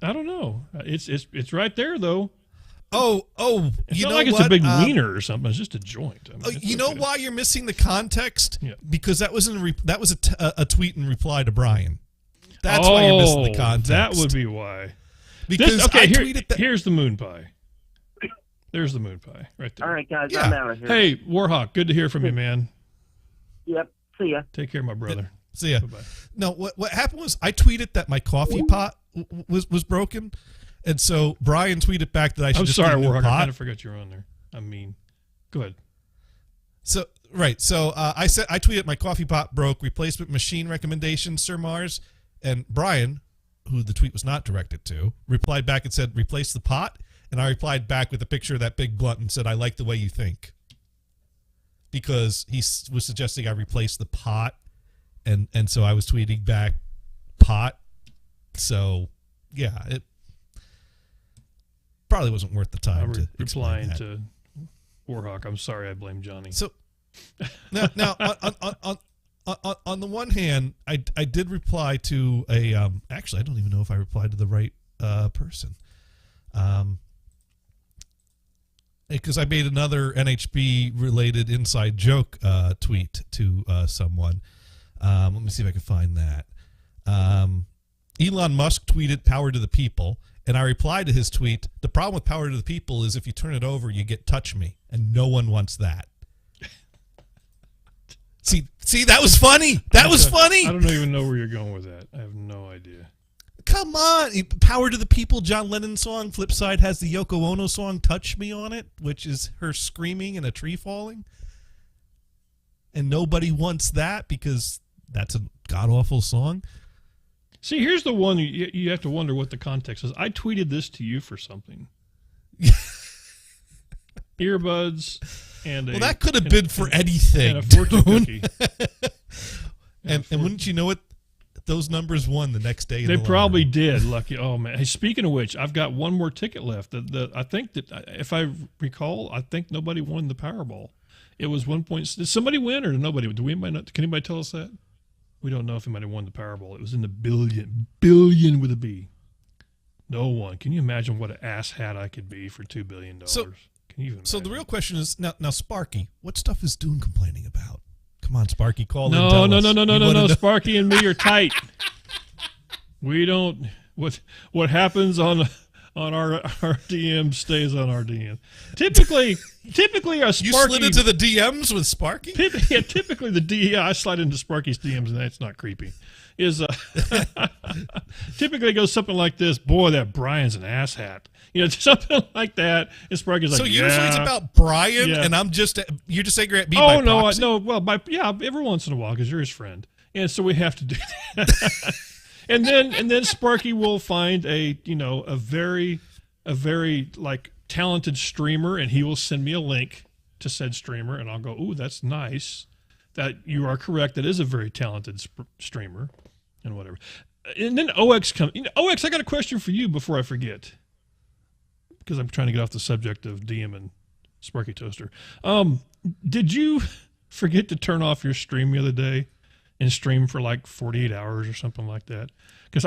I don't know. It's right there though. Oh! It's not like it's a big wiener or something. It's just a joint. I mean, you know why you're missing the context? Yeah. Because that was a tweet in reply to Brian. That's why you're missing the context. That would be why. Because I tweeted that. Here's the moon pie. There's the moon pie right there. All right, guys, I'm out of here. Hey, Warhawk, good to hear from you, man. Yep. See ya. Take care, my brother. See ya. Bye-bye. No, what happened was I tweeted that my coffee pot was broken, and so Brian tweeted back that I should. I'm just sorry, get a new Warhawk. pot. I kind of forgot you were on there. I mean, go ahead. So I tweeted my coffee pot broke. Replacement machine recommendation, Sir Mars, and Brian, who the tweet was not directed to, replied back and said replace the pot, and I replied back with a picture of that big blunt and said I like the way you think, because he was suggesting I replace the pot. And so I was tweeting back pot. So, yeah, it probably wasn't worth the time to replying to Warhawk. I'm sorry I blame Johnny. So now on the one hand, I did reply to a actually I don't even know if I replied to the right person, because I made another NHB related inside joke tweet to someone. Let me see if I can find that. Elon Musk tweeted "Power to the people," and I replied to his tweet. The problem with "Power to the people" is if you turn it over, you get "touch me," and no one wants that. See, that was funny. That was funny. I don't even know where you're going with that. I have no idea. Come on. Power to the People, John Lennon song. Flip side has the Yoko Ono song, Touch Me, on it, which is her screaming and a tree falling. And nobody wants that because that's a god-awful song. See, here's the one you have to wonder what the context is. I tweeted this to you for something. Earbuds and well, that could have been for anything. And a fortune cookie. and wouldn't you know it? Those numbers won the next day. They probably did. Lucky. Oh man! Hey, speaking of which, I've got one more ticket left. I think that if I recall, I think nobody won the Powerball. It was 1 point. Did somebody win or nobody? Can anybody tell us that? We don't know if anybody won the Powerball. It was in the billion with a B. No one. Can you imagine what an ass hat I could be for $2 billion? So the real question is now, Sparky, what stuff is Dune complaining about? Come on, Sparky, call in. No. Sparky and me are tight. We don't. What happens on our DM stays on our DM. Typically, a Sparky. You slid into the DMs with Sparky. Typically the DM. I slide into Sparky's DMs, and that's not creepy. Typically it goes something like this. Boy, that Brian's an asshat. Something like that. And Sparky's like, so usually it's about Brian, and you're just saying you're at me. Oh no, no. Well, every once in a while because you're his friend, and so we have to do that. and then Sparky will find a very like talented streamer, and he will send me a link to said streamer, and I'll go, ooh, that's nice. That you are correct. That is a very talented streamer, and whatever. And then OX comes. OX, I got a question for you before I forget, because I'm trying to get off the subject of DM and Sparky Toaster. Did you forget to turn off your stream the other day and stream for like 48 hours or something like that? Because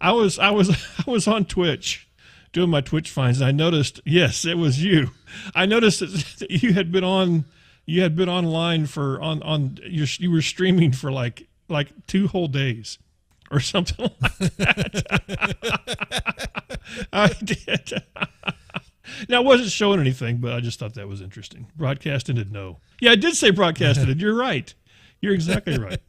I was on Twitch doing my Twitch finds, and I noticed, yes, it was you. I noticed that you had been on. You had been online for you were streaming for like 2 whole days or something like that. I did. Now, I wasn't showing anything, but I just thought that was interesting. Broadcast ended, no. Yeah, I did say broadcast ended. You're right. You're exactly right.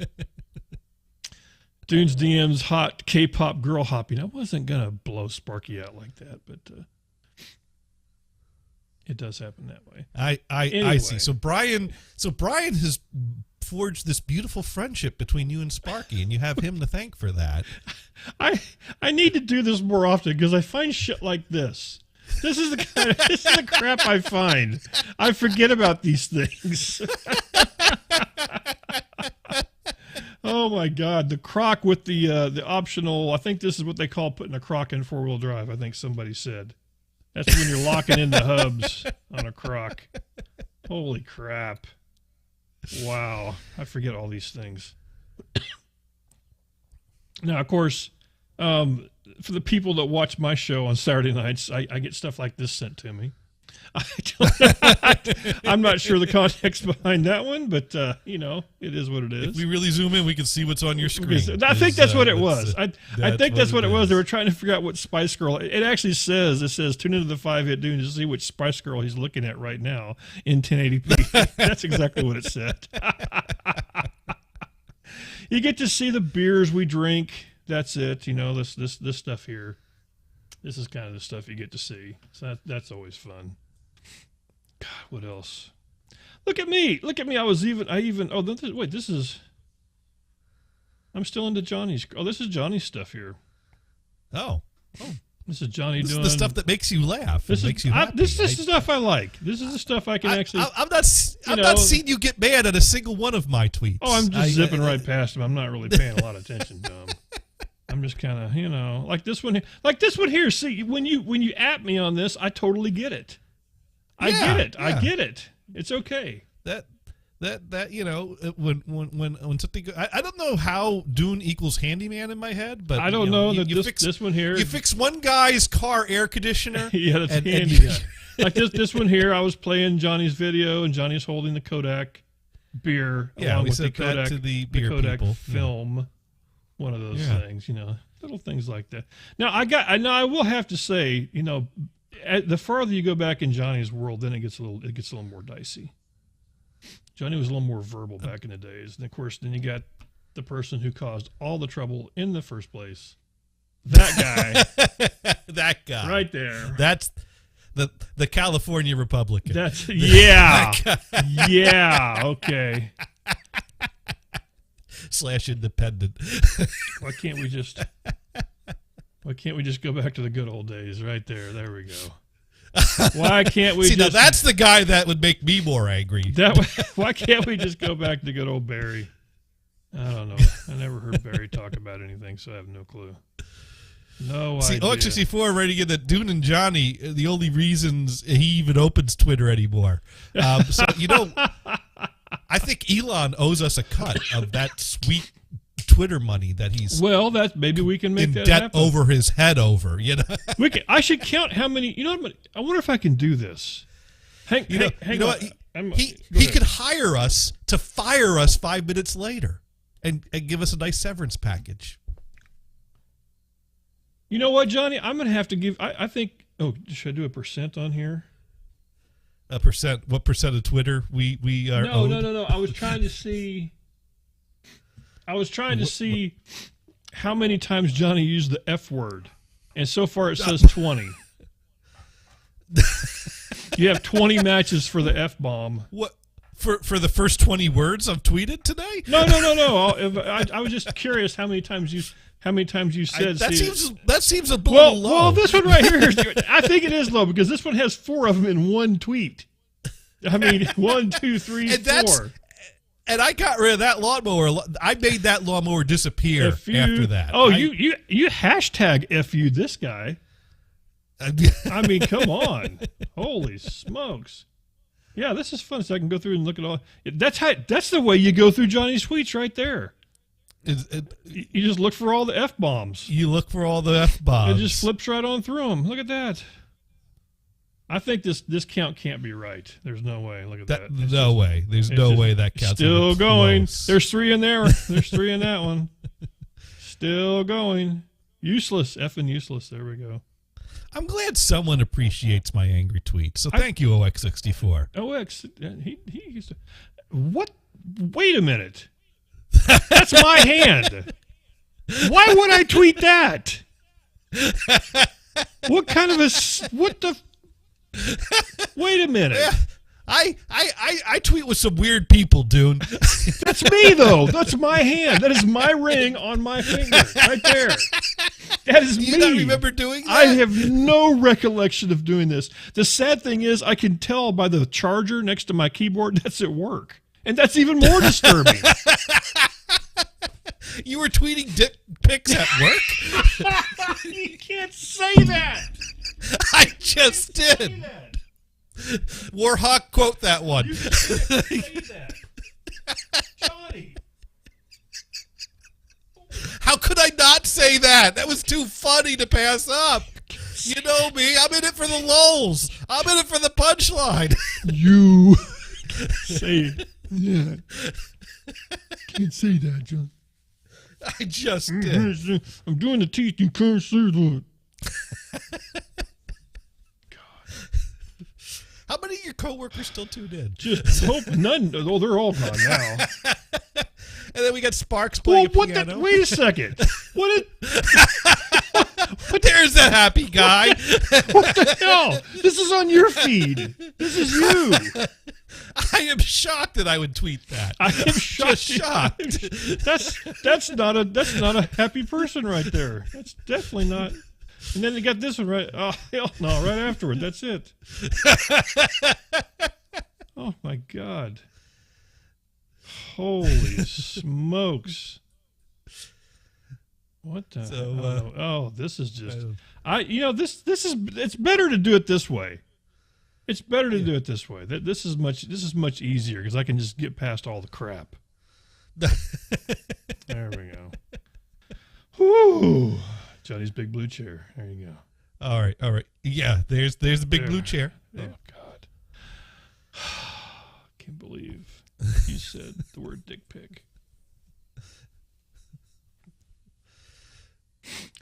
Dune's DM's hot K-pop girl hopping. I wasn't going to blow Sparky out like that, but it does happen that way. Anyway. I see. So Brian has forged this beautiful friendship between you and Sparky, and you have him to thank for that. I need to do this more often because I find shit like this. This is the crap I find. I forget about these things. Oh my God, the crock with the optional. I think this is what they call putting a crock in 4-wheel drive. I think somebody said. That's when you're locking in the hubs on a crock. Holy crap. Wow. I forget all these things. Now, of course, for the people that watch my show on Saturday nights, I get stuff like this sent to me. I'm not sure the context behind that one, but, it is what it is. If we really zoom in, we can see what's on your screen. I think that's what it was. I think that's what it was. They were trying to figure out what Spice Girl. It actually says, tune into the 5-hit Dune to see which Spice Girl he's looking at right now in 1080p. That's exactly what it said. You get to see the beers we drink. That's it. This stuff here. This is kind of the stuff you get to see. So that's always fun. God, what else? Look at me. This is. I'm still into Johnny's. Oh, this is Johnny's stuff here. Oh. This is Johnny doing. This is the stuff that makes you laugh. This is the stuff I like. This is the stuff I can actually. I'm not seeing you get mad at a single one of my tweets. Oh, I'm just zipping right past them. I'm not really paying a lot of attention to them. I'm just kind of, like this one here. See, when you at me on this, I totally get it. I get it. It's okay. That that when something I don't know how Dune equals handyman in my head, but I don't know that this one here, you fix one guy's car air conditioner. Yeah, that's handyman. Like this one here, I was playing Johnny's video, and Johnny's holding the Kodak beer. Yeah, we sent that to the beer Kodak people. film. Yeah. One of those things, little things like that. Now I will have to say, the farther you go back in Johnny's world, then it gets a little more dicey. Johnny was a little more verbal back in the days, and of course, then you got the person who caused all the trouble in the first place. That guy, that guy, right there. That's the California Republican. That's yeah, okay. / independent. Why can't we just go back to the good old days? Right there. There we go. Why can't we now that's the guy that would make me more angry. Why can't we just go back to good old Barry? I don't know. I never heard Barry talk about anything, so I have no clue. No idea. OX64 ready to get that Dune and Johnny, the only reasons he even opens Twitter anymore. I think Elon owes us a cut of that sweet Twitter money that he's maybe we can make in that debt happen. over his head over. I should count how many. I wonder if I can do this. Hang on. What? He could hire us to fire us 5 minutes later and give us a nice severance package. You know what, Johnny? I'm going to have to give. I think. Oh, should I do a percent on here? A percent? What percent of Twitter we are? No. I was trying to see. How many times Johnny used the F word, and so far it says 20. You have 20 matches for the F bomb. What? For the first 20 words I've tweeted today? No. I was just curious how many times you said that seems a little low. Well, this one right here, I think it is low because this one has 4 of them in one tweet. I mean, 1, 2, 3, 4. And I got rid of that lawnmower. I made that lawnmower disappear after that. Oh, you hashtag FU this guy. I mean, come on. Holy smokes. Yeah, this is fun. So I can go through and look at all. That's the way you go through Johnny's tweets right there. You just look for all the F-bombs. You look for all the F-bombs. It just flips right on through them. Look at that. I think this count can't be right. There's no way. Look at that. No way. There's no way that counts. Still going. There's 3 in there. There's 3 in that one. Still going. Useless. Effing useless. There we go. I'm glad someone appreciates my angry tweets. So thank you, OX64. OX, he used to. What? Wait a minute. That's my hand. Why would I tweet that? What kind of what the? Wait a minute. Yeah, I tweet with some weird people, Dune. That's me, though. That's my hand. That is my ring on my finger right there. That is me. Do you not remember doing that? I have no recollection of doing this. The sad thing is I can tell by the charger next to my keyboard that's at work. And that's even more disturbing. You were tweeting dick pics at work? You can't say that. I just did. Warhawk, quote that one. You can't say that. Johnny. How could I not say that? That was too funny to pass up. You know me. I'm in it for the lulz. I'm in it for the punchline. You say it. Yeah. Can't say that, John. I just did. I'm doing the teeth. You can't say that. How many of your coworkers still tuned in? Just hope none. Oh, they're all gone now. And then we got Sparks playing piano. Wait a second. What there's that happy guy. What the hell? This is on your feed. This is you. I am shocked that I would tweet that. I am shocked. That's not a happy person right there. That's definitely not. And then you got this one right. Oh hell no! Right afterward. That's it. Oh my God. Holy smokes. What the? Oh, this is just. This is. It's better to do it this way. It's better to do it this way. This is much easier because I can just get past all the crap. There we go. Whoo! Johnny's big blue chair. There you go. All right. Yeah, there's the big blue chair. There. Oh God! Can't believe you said the word dick pic.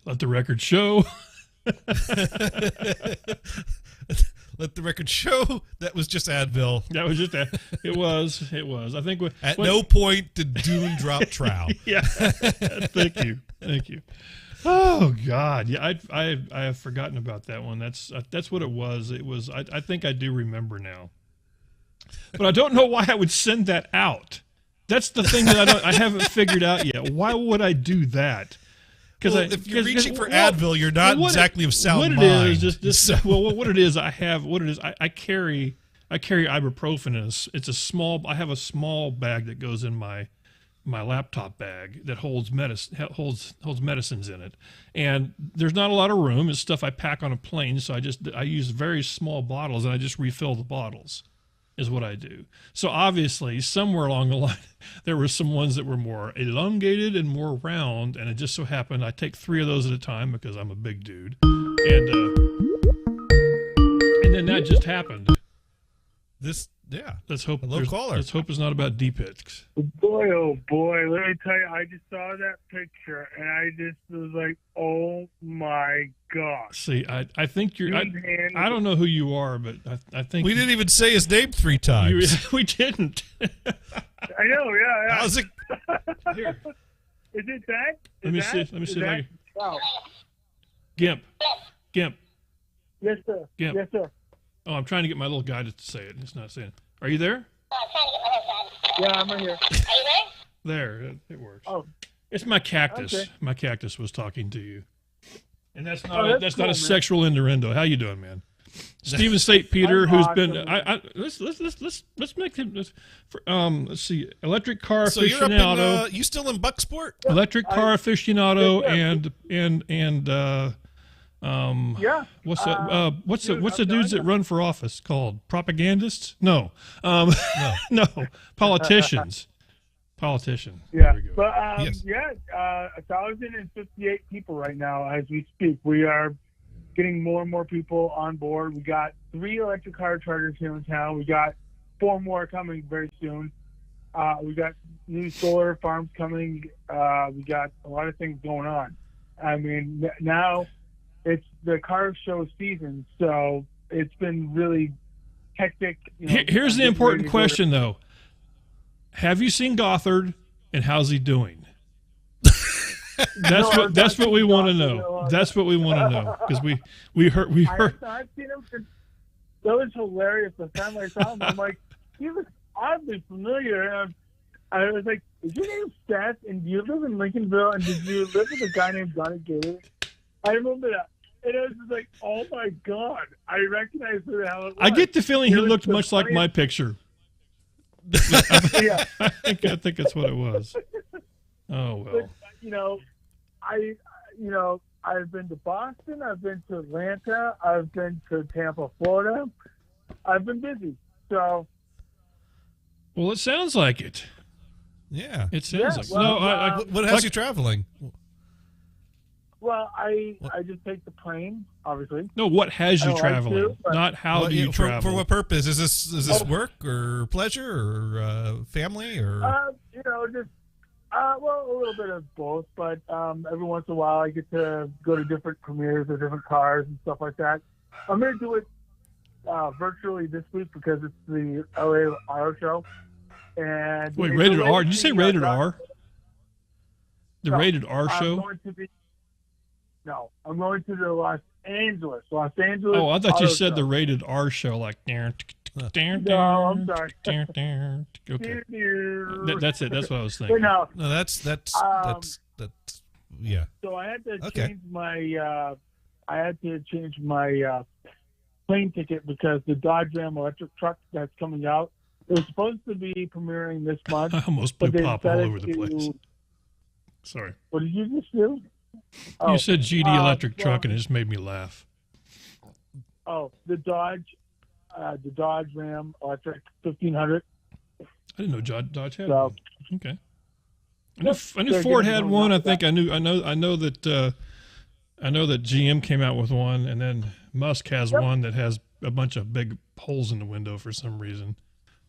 Let the record show. Let the record show that was just Advil. That was just it was. I think at no point did Dune drop trow. Yeah. Thank you. Oh God, yeah. I have forgotten about that one. That's what it was. It was. I think I do remember now, but I don't know why I would send that out. That's the thing that I haven't figured out yet. Why would I do that? Well, if you're reaching for Advil, you're not exactly of sound mind. What it is, I carry ibuprofen. It's a small. I have a small bag that goes in my laptop bag that holds medicines in it, and there's not a lot of room. It's stuff I pack on a plane, so I use very small bottles and I just refill the bottles. Is what I do. So obviously, somewhere along the line, there were some ones that were more elongated and more round, and it just so happened I take 3 of those at a time because I'm a big dude, and then that just happened. Let's hope. Let's hope it's not about D-Picks. Boy, oh boy, let me tell you, I just saw that picture and I just was like, oh my gosh. See, I think you're. I don't know who you are, but I think we didn't even say his name 3 times. We didn't. I know, yeah. How's it? Here. Is it that? Let me see if I can. Wow. Gimp. Yes, sir. Gimp. Yes, sir. Oh, I'm trying to get my little guy to say it. It's not saying it. Are you there? Yeah, I'm right here. Are you there? It works. Oh. It's my cactus. Okay. My cactus was talking to you. And that's not that's not cool, a man. sexual innuendo. How you doing, man? Stephen St. Peter, who's been let's make him let's see, electric car so aficionado. You're up in, you still in Bucksport? Electric car aficionado yeah. What's that? What's the dudes that run for office called? Propagandists? No. No. Politicians. Politician. Yeah. There we go. But Yes. 1,058 people right now as we speak. We are getting more and more people on board. We got 3 electric car chargers here in town. We got 4 more coming very soon. We got new solar farms coming. We got a lot of things going on. I mean, now it's the car show season, so it's been really hectic. Here's the important question, though. Have you seen Gothard, and how's he doing? That's what we want to know. That's what we want to know because we heard. I've seen him. That was hilarious. The time I saw him, I'm like, he was oddly familiar. And I was like, "Is your name Seth? And do you live in Lincolnville? And did you live with a guy named Jonny Gator?" I remember that. And it was just like, oh my God, I recognize who the hell it was. I get the feeling he looked much like my picture. Yeah. I think that's what it was. Oh well. But, I've been to Boston, I've been to Atlanta, I've been to Tampa, Florida. I've been busy. So Well, it sounds like it. Yeah. It sounds like well, what has you traveling? Well, I just take the plane, obviously. No, what has you traveling? Like to, not how do you travel. For what purpose? Is this work or pleasure or family or? Just a little bit of both. But every once in a while, I get to go to different premieres of different cars and stuff like that. I'm going to do it virtually this week because it's the LA Auto Show. And wait, rated R? Did you say rated R? The rated R show? I'm going to the Los Angeles. Oh, I thought you said the rated R show, like. No, I'm sorry. Okay, that's it. That's what I was thinking. No, that's yeah. So I had to change my plane ticket because the Dodge Ram electric truck that's coming out, it was supposed to be premiering this month. I almost blew pop all over the place. Sorry. What did you just do? You said GD electric truck, and it just made me laugh. Oh, the Dodge the Dodge Ram electric 1500. I didn't know Dodge had So, one. Okay. I knew Ford had one. I think I know that GM came out with one, and then Musk has one that has a bunch of big holes in the window for some reason.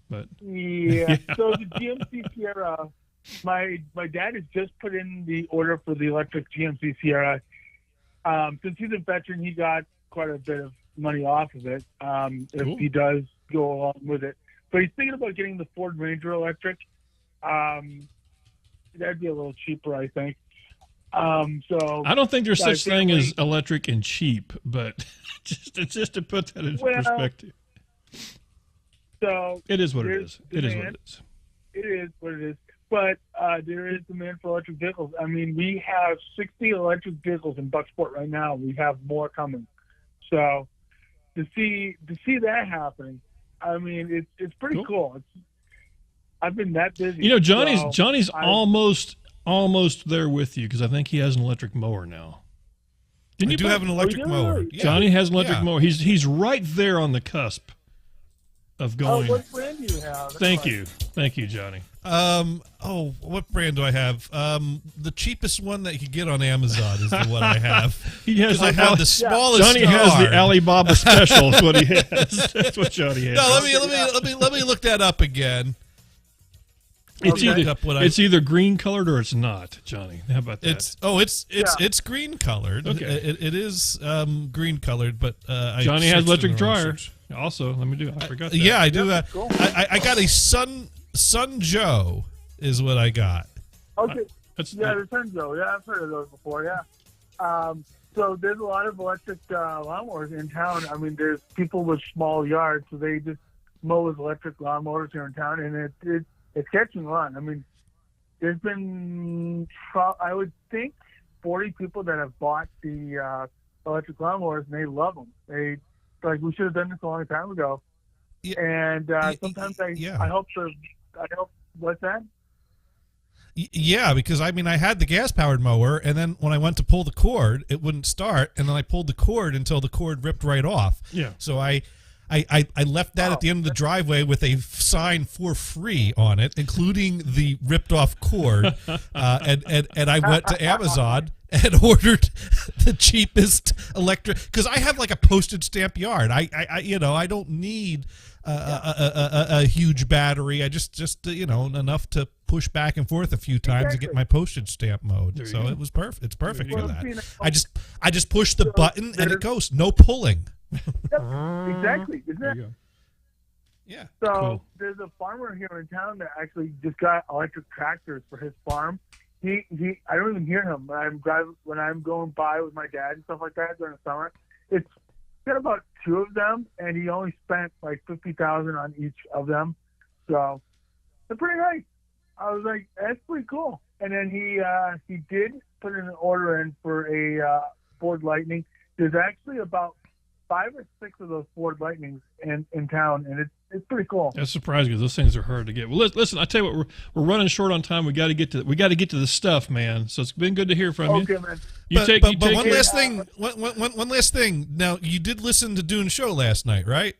But yeah. So the GMC Sierra, my dad has just put in the order for the electric GMC Sierra. Since he's a veteran, he got quite a bit of money off of it. If he does go along with it, but he's thinking about getting the Ford Ranger electric. That'd be a little cheaper, I think. So I don't think there's such thing as electric and cheap, but just to put that in perspective. So it is what it is. It is what it is. It is what it is. But there is demand for electric vehicles. I mean, we have 60 electric vehicles in Bucksport right now. We have more coming. So to see that happening, I mean, it's pretty cool. I've been that busy. You know, Johnny's almost there with you because I think he has an electric mower now. You do have an electric mower. Yeah. Johnny has an electric mower. He's right there on the cusp of going. What brand do you have? Thank you, Johnny. What brand do I have? The cheapest one that you could get on Amazon is the one I have. He has. I have the smallest. Johnny has the Alibaba special. Is what he has. That's what Johnny has. No, let me look that up again. It's either green colored or it's not, Johnny. How about that? It's green colored. Okay, it is green colored, but Johnny has electric dryer. Also, let me do it. I forgot that. Yeah, I do. Cool. I got a Sun Joe is what I got. Okay. The Sun Joe. Yeah, I've heard of those before. Yeah. So there's a lot of electric lawnmowers in town. I mean, there's people with small yards, so they just mow with electric lawnmowers here in town, and it's catching on. I mean, there's been, I would think, 40 people that have bought the electric lawnmowers, and they love them. We should have done this a long time ago. Yeah. And sometimes I hope what's that? Yeah, because I mean, I had the gas-powered mower, and then when I went to pull the cord, it wouldn't start, and then I pulled the cord until the cord ripped right off. Yeah. So I left that at the end of the driveway with a sign for free on it, including the ripped off cord. And I went to Amazon and ordered the cheapest electric, because I have like a postage stamp yard. I don't need a huge battery. I just enough to push back and forth a few times to get my postage stamp mode. So it was perfect. It's perfect for that. I just push the button and it goes. No pulling. Yep, exactly. Isn't it? Yeah. So cool. There's a farmer here in town that actually just got electric tractors for his farm. I don't even hear him when I'm going by with my dad and stuff like that during the summer. It's got about 2 of them, and he only spent like $50,000 on each of them. So they're pretty nice. I was like, that's pretty cool. And then he did put an order in for a Ford Lightning. There's actually about 5 or 6 of those Ford Lightnings in town, and it's pretty cool. That's surprising because those things are hard to get. Well, listen, I tell you what, we're running short on time. We got to get to the stuff, man. So it's been good to hear from you. Okay, man. But one last thing. One last thing. Now, you did listen to Dune show last night, right?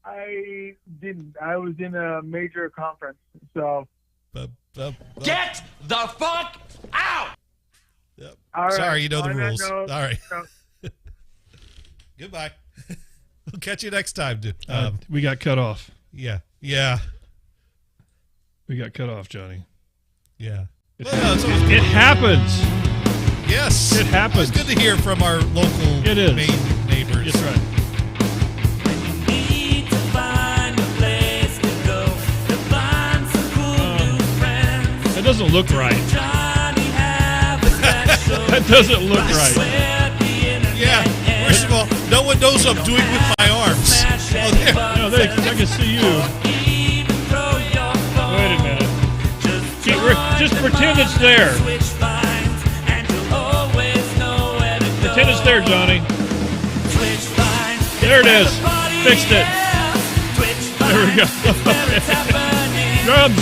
I didn't. I was in a major conference, so. Get the fuck out! Yep. All right. Sorry, you know the rules. All right. Goodbye. We'll catch you next time, dude. We got cut off. Yeah. We got cut off, Johnny. Yeah. It happens. Yes. It happens. It's good to hear from our local main neighbors. That's right. That doesn't look right. That doesn't look right. Yeah. First of all, no one knows I'm doing with my arms. Oh, there. No, I can see you. Wait a minute. Just pretend it's there. Pretend it's there, Johnny. There it is. Fixed it. There we go. Drums.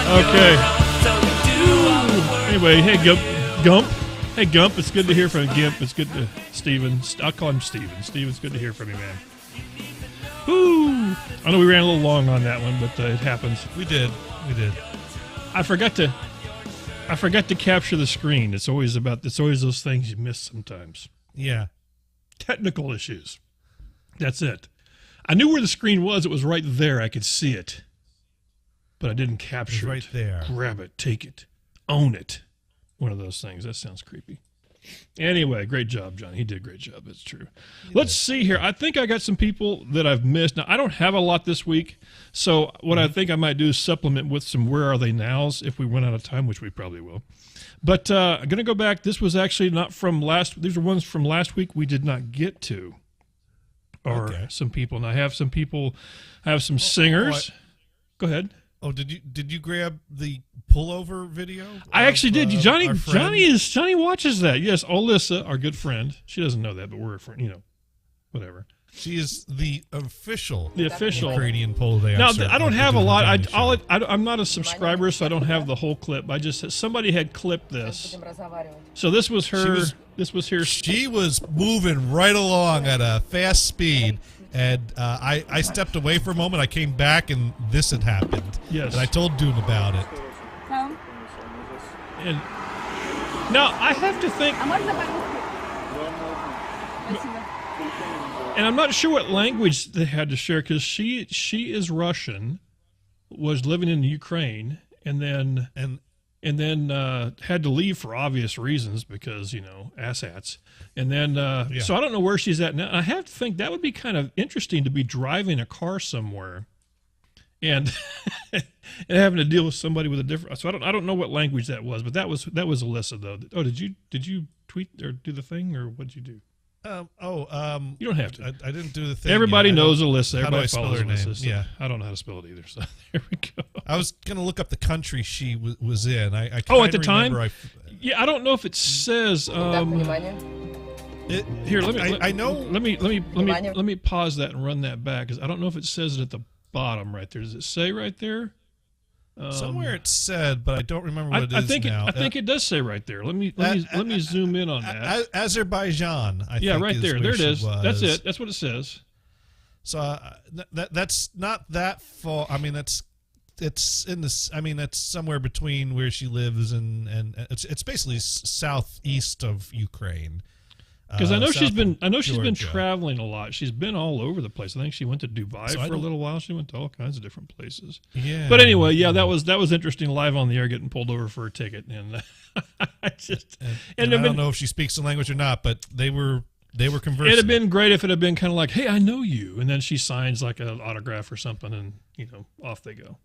Okay. Anyway, hey, Gump. Hey, Gump, it's good to hear from you. Gimp, it's good to... Steven, I'll call him Steven. Steven, it's good to hear from you, man. Woo! I know we ran a little long on that one, but it happens. We did. I forgot to capture the screen. It's always those things you miss sometimes. Yeah. Technical issues. That's it. I knew where the screen was. It was right there. I could see it. But I didn't capture it. Right there. Grab it. Take it. Own it. One of those things. That sounds creepy. Anyway, great job, Johnny. He did a great job. That's true. Let's see here. I think I got some people that I've missed. Now, I don't have a lot this week, so what I think I might do is supplement with some Where Are They Nows if we run out of time, which we probably will. But I'm going to go back. This was actually not from last. These are ones from last week we did not get to. Or some people. And I have some people, I have some singers. Go ahead. Oh, did you grab the pullover video? I actually did. Johnny watches that. Yes, Alyssa, our good friend. She doesn't know that, but we're a friend, whatever. She is the official Ukrainian pole day. Now, I don't have a lot. I'm not a subscriber, so I don't have the whole clip. I just somebody had clipped this. So this was her. She was moving right along at a fast speed. And I stepped away for a moment. I came back, and this had happened. Yes. And I told Dune about it. And now I have to think. And I'm not sure what language they had to share because she is Russian, was living in Ukraine, and then had to leave for obvious reasons because asshats. And then so I don't know where she's at now. I have to think that would be kind of interesting to be driving a car somewhere, and and having to deal with somebody with a different. So I don't know what language that was, but that was Alyssa though. Oh, did you tweet or do the thing, or what did you do? You don't have to. I didn't do the thing. Everybody knows Alyssa. How do I Everybody spell follows her name? Alyssa. So Yeah, I don't know how to spell it either. So there we go. I was gonna look up the country she was in. I at the time. Yeah, I don't know if it says. Here, I know. Let me pause that and run that back because I don't know if it says it at the bottom right there. Does it say right there? Somewhere it said, but I don't remember what it is now. I think it does say right there. Let me zoom in on that. Azerbaijan. I think right there. There it is. Was. That's it. That's what it says. So that's not that far. I mean, it's in this. I mean, that's somewhere between where she lives and it's basically southeast of Ukraine. Because I know she's been traveling a lot. She's been all over the place. I think she went to Dubai for a little while. She went to all kinds of different places. Yeah. But anyway, that was interesting. Live on the air, getting pulled over for a ticket, and I don't know if she speaks the language or not, but they were conversing. It'd have been great if it had been kind of like, "Hey, I know you," and then she signs like an autograph or something, and off they go.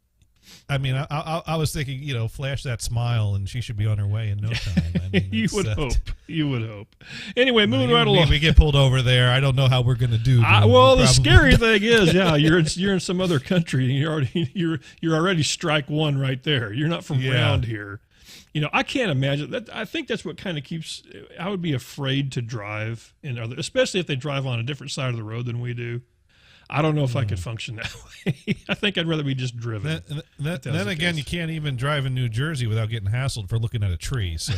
I mean, I was thinking, flash that smile, and she should be on her way in no time. I mean, You would hope. Anyway, moving right along. We get pulled over there. I don't know how we're going to do. The scary thing is, you're in some other country, and you're already strike one right there. You're not from around here. I can't imagine that. I think that's what kind of keeps. I would be afraid to drive especially if they drive on a different side of the road than we do. I don't know if I could function that way. I think I'd rather be just driven. Then again, you can't even drive in New Jersey without getting hassled for looking at a tree. So,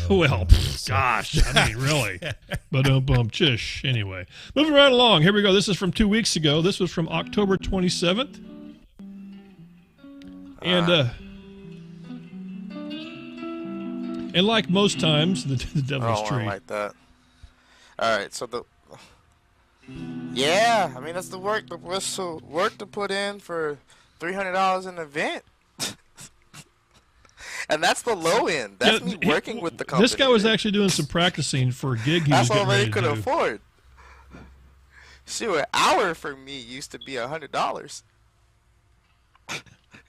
gosh, I mean, really. Chish. Anyway, moving right along. Here we go. This is from 2 weeks ago. This was from October 27th. And like most times, the devil's tree. I don't like that. All right, so yeah, I mean that's the work to put in for $300 an event, and that's the low end. That's me working with the company. This guy was actually doing some practicing for a gig he was getting ready to do. That's all they could afford. Shoot, an hour for me used to be $100.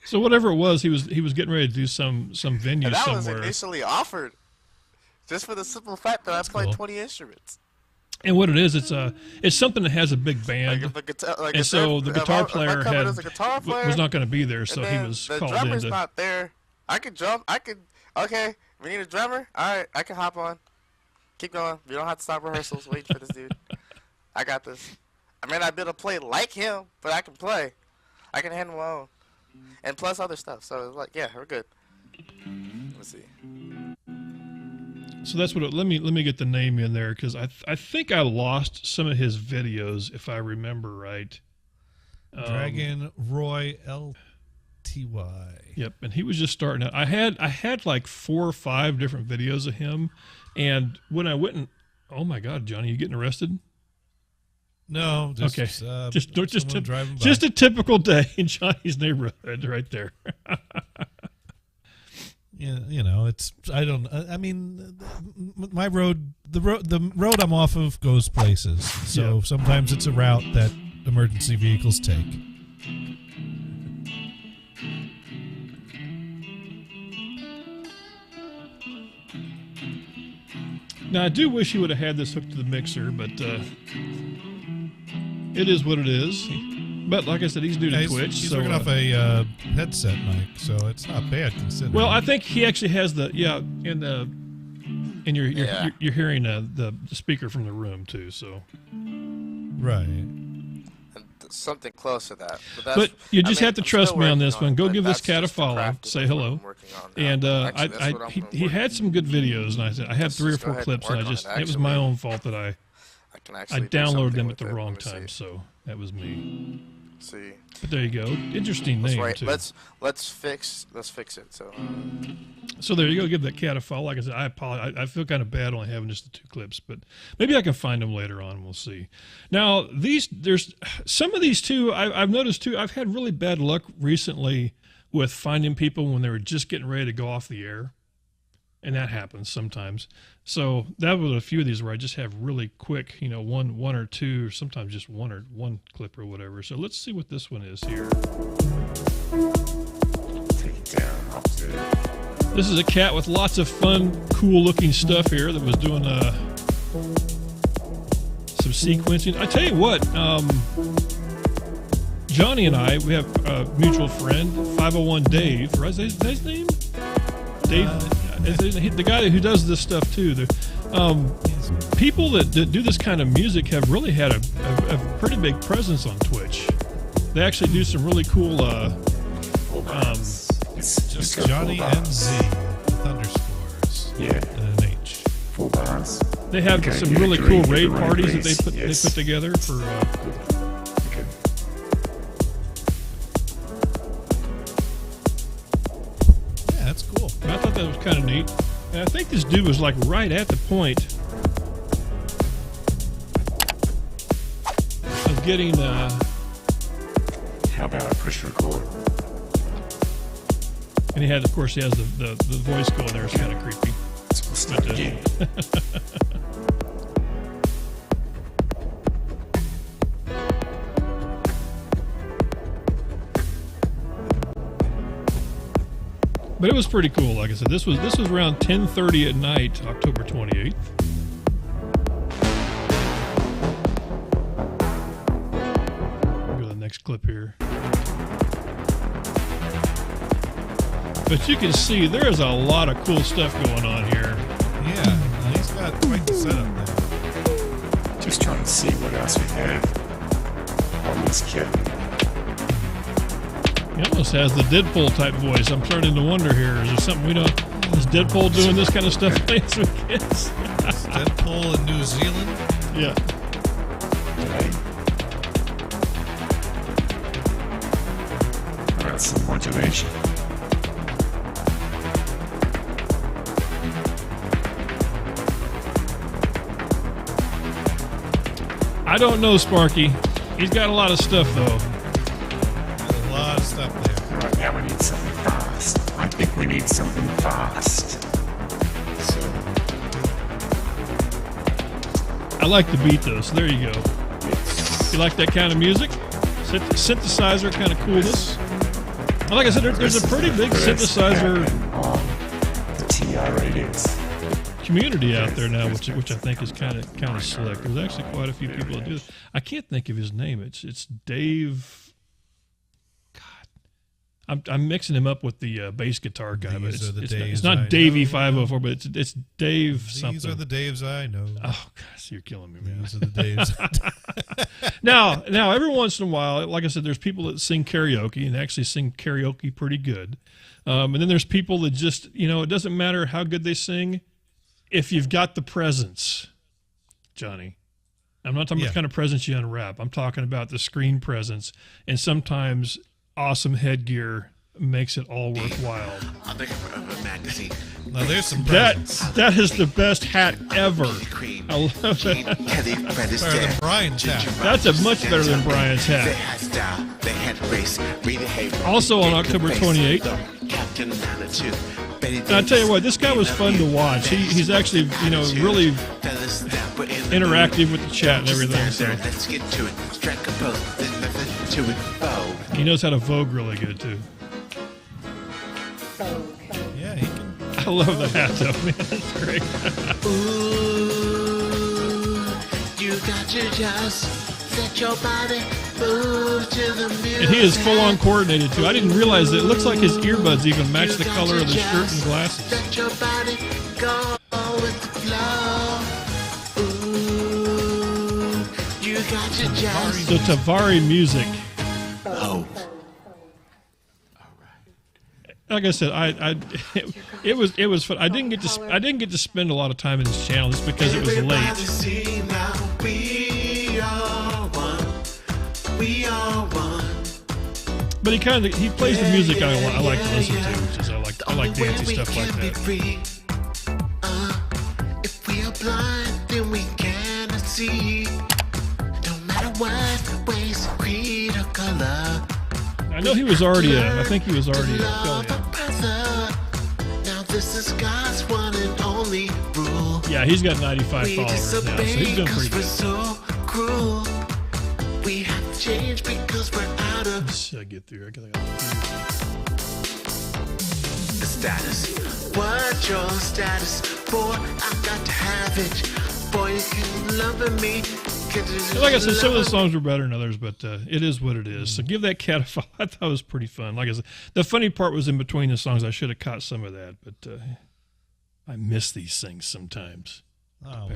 So whatever it was, he was getting ready to do some venue and that somewhere. Was initially offered, just for the simple fact that I play 20 instruments. And what it is, it's something that has a big band, the guitar player was not going to be there, so he was called in. The drummer's not there. I could drum. Okay, we need a drummer. All right, I can hop on. Keep going. We don't have to stop rehearsals. Wait for this dude. I got this. I may not be able to play like him, but I can play. I can handle my own, and plus other stuff. So it's like, yeah, we're good. Let's see. So that's what. Let me get the name in there because I think I lost some of his videos if I remember right. Dragon Roy LTY. Yep, and he was just starting out. I had like 4 or 5 different videos of him, and when I went and oh my God, Johnny, you getting arrested? No, just, okay. Driving by. Just a typical day in Johnny's neighborhood, right there. Yeah, you know, it's. I don't. I mean, my road, the road I'm off of goes places. So sometimes it's a route that emergency vehicles take. Now I do wish he would have had this hooked to the mixer, but it is what it is. But like I said, he's new to Twitch. He's working off a headset mic, so it's not bad considering. Well, I think he actually has the and you're hearing the speaker from the room too. So right, and something close to that. But you just have to trust me on this one. Go give this cat a follow. Say hello. And he had some good videos, and I said I had 3 or 4 clips, and it was my own fault that I downloaded them at the wrong time. So that was me. See. But there you go. Interesting name too. Let's fix it. So there you go. Give that cat a follow. Like I said, I apologize. I feel kind of bad only having just the 2 clips, but maybe I can find them later on. We'll see. Now there's some of these too. I've noticed too. I've had really bad luck recently with finding people when they were just getting ready to go off the air, and that happens sometimes. So that was a few of these where I just have really quick, you know, one or 2, or sometimes just one clip or whatever. So let's see what this one is here. This is a cat with lots of fun, cool-looking stuff here that was doing some sequencing. I tell you what, Johnny and I, we have a mutual friend, 501 Dave. Right? Is that his name? Dave. The guy who does this stuff too. People that do this kind of music have really had a pretty big presence on Twitch. They actually do some really cool. It's just Johnny NZ with underscores. Yeah. And an H. Full bars. They have some really cool raid parties that they put together for. That's cool. I thought that was kind of neat. And I think this dude was like right at the point of getting. How about I push record? And he has the voice going there. It's kind of creepy. So we'll start again. But it was pretty cool. Like I said, this was around 10:30 at night, October 28th. Go to the next clip here. But you can see there is a lot of cool stuff going on here. Yeah, he's got quite the setup there. Just trying to see what else we have on this kit. He almost has the Deadpool type voice. I'm starting to wonder here. Is there something we don't... Is Deadpool doing this kind of stuff with kids? Deadpool in New Zealand? Yeah. Got some motivation. I don't know, Sparky. He's got a lot of stuff, though. A lot of stuff there. Right now we need something fast. I think we need something fast. So I like the beat, though, so there you go. You like that kind of music? Synthesizer kind of coolness? Well, like I said, there's a pretty big synthesizer the TR radios. Community out there now, which I think is kind of slick. There's actually quite a few people that do this. I can't think of his name. It's Dave. God, I'm mixing him up with the bass guitar guy, but it's not Davey 504, but it's Dave something. These are the Daves I know. Oh gosh, you're killing me, man. These are the Daves. now, every once in a while, like I said, there's people that sing karaoke and actually sing karaoke pretty good, and then there's people that just, it doesn't matter how good they sing. if you've got the presence, Johnny. I'm not talking about the kind of presence you unwrap. I'm talking about the screen presence, and sometimes awesome headgear makes it all worthwhile. I'll think of a magazine. Now there's some presents. That is the best hat ever. I love that. Better than Brian's hat. That's a much better than Brian's hat. Also on October 28th. And I tell you what, this guy was fun to watch. He's actually, really interactive with the chat and everything. So. Let's get to it. Strike a pose. There's nothing to it. Oh. He knows how to vogue really good too. Yeah, he can. I love the hat though, man. It's great. Ooh, you got to just set your body move to the music. And he is full on coordinated too. I didn't realize that. It looks like his earbuds even match the color of the shirt and glasses. Let your body go with the flow. Ooh, you got to just. So Tavari music. Oh. Like I said, it was fun. I didn't get to spend a lot of time in this channel just because it was late. But he plays the music I like to listen to, which is I like dancey stuff like that. If we are blind, then we cannot see. Don't matter what race, creed, or color. I know he was already I think he was already Now this is God's one and only rule. Yeah, he's got 95 followers now, so he's doing pretty good. So cruel. We have changed because we're out of get through. I gotta the status. What's your status? Boy, I got to have it. Boy, you can love me. Like I said, some of the songs were better than others, but it is what it is. So give that cat a 5. I thought it was pretty fun. Like I said, the funny part was in between the songs. I should have caught some of that, but I miss these things sometimes. Oh,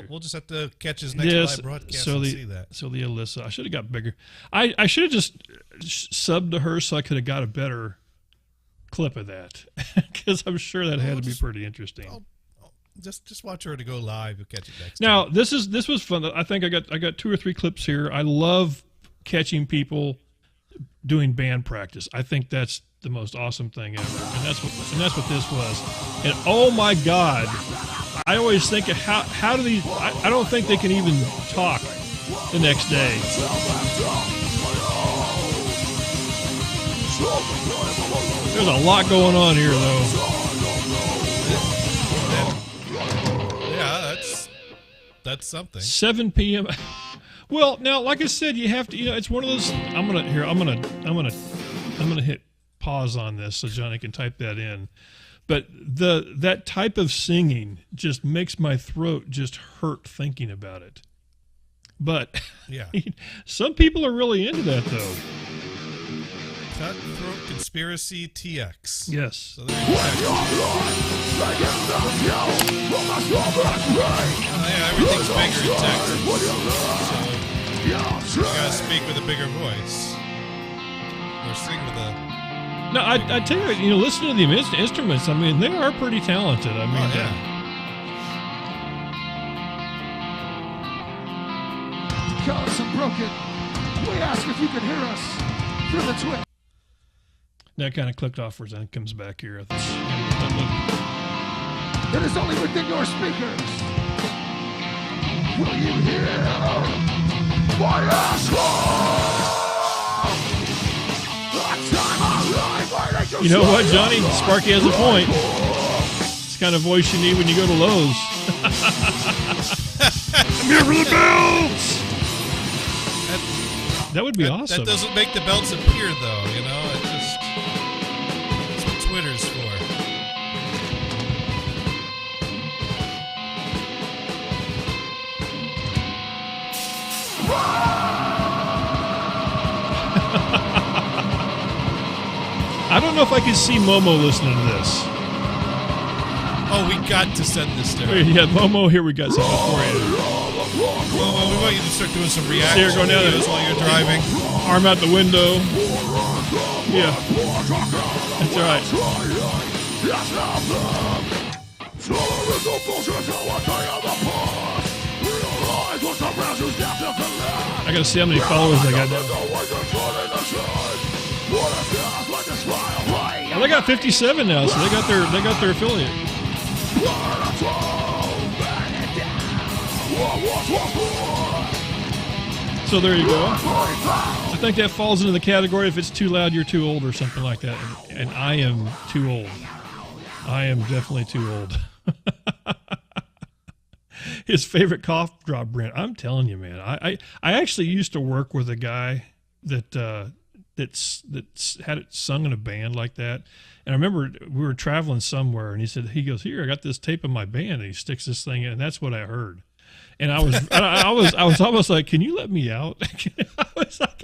we'll just have to catch his next live broadcast and see that. So the Alyssa, I should have got bigger. I should have just subbed to her so I could have got a better clip of that, because I'm sure that had to be pretty interesting. Just watch her to go live. You'll catch it next now, time. this was fun. I think I got 2 or 3 clips here. I love catching people doing band practice. I think that's the most awesome thing ever, and that's what this was. And oh my God, I always think of how do these? I don't think they can even talk the next day. There's a lot going on here, though. That's something. 7 p.m. Well, now, like I said, you have to. It's one of those. I'm gonna hit pause on this so Johnny can type that in. But that type of singing just makes my throat just hurt thinking about it. But yeah, some people are really into that though. Cutthroat Conspiracy TX. Yes. So yeah, everything's bigger in Texas. So you gotta speak with a bigger voice. Or sing with a... No, I tell you, listen to the instruments. I mean, they are pretty talented. I mean, Callous and broken, we ask if you can hear us through the twin. That kind of clicked off for a second. Comes back here. It is only within your speakers. Will you hear my asshole? You know what, Johnny? Sparky has a point. It's the kind of voice you need when you go to Lowe's. I'm here for the belts! That would be awesome. That doesn't make the belts appear, though, It just... That's what Twitter's for. I don't know if I can see Momo listening to this. Oh, we got to send this to her. Yeah, Momo, here we got something for you. Momo, we want you to start doing some reaction here, go down videos while you're driving. Arm out the window. Yeah. That's all right. I gotta see how many followers I got now. Well, they got 57 now, so they got their affiliate. So there you go. I think that falls into the category if it's too loud, you're too old or something like that. And I am too old. I am definitely too old. His favorite cough drop brand. I'm telling you, man. I actually used to work with a guy that had it sung in a band like that. And I remember we were traveling somewhere, and he goes, "Here, I got this tape of my band," and he sticks this thing in, and that's what I heard. And I was almost like, "Can you let me out?" I was like,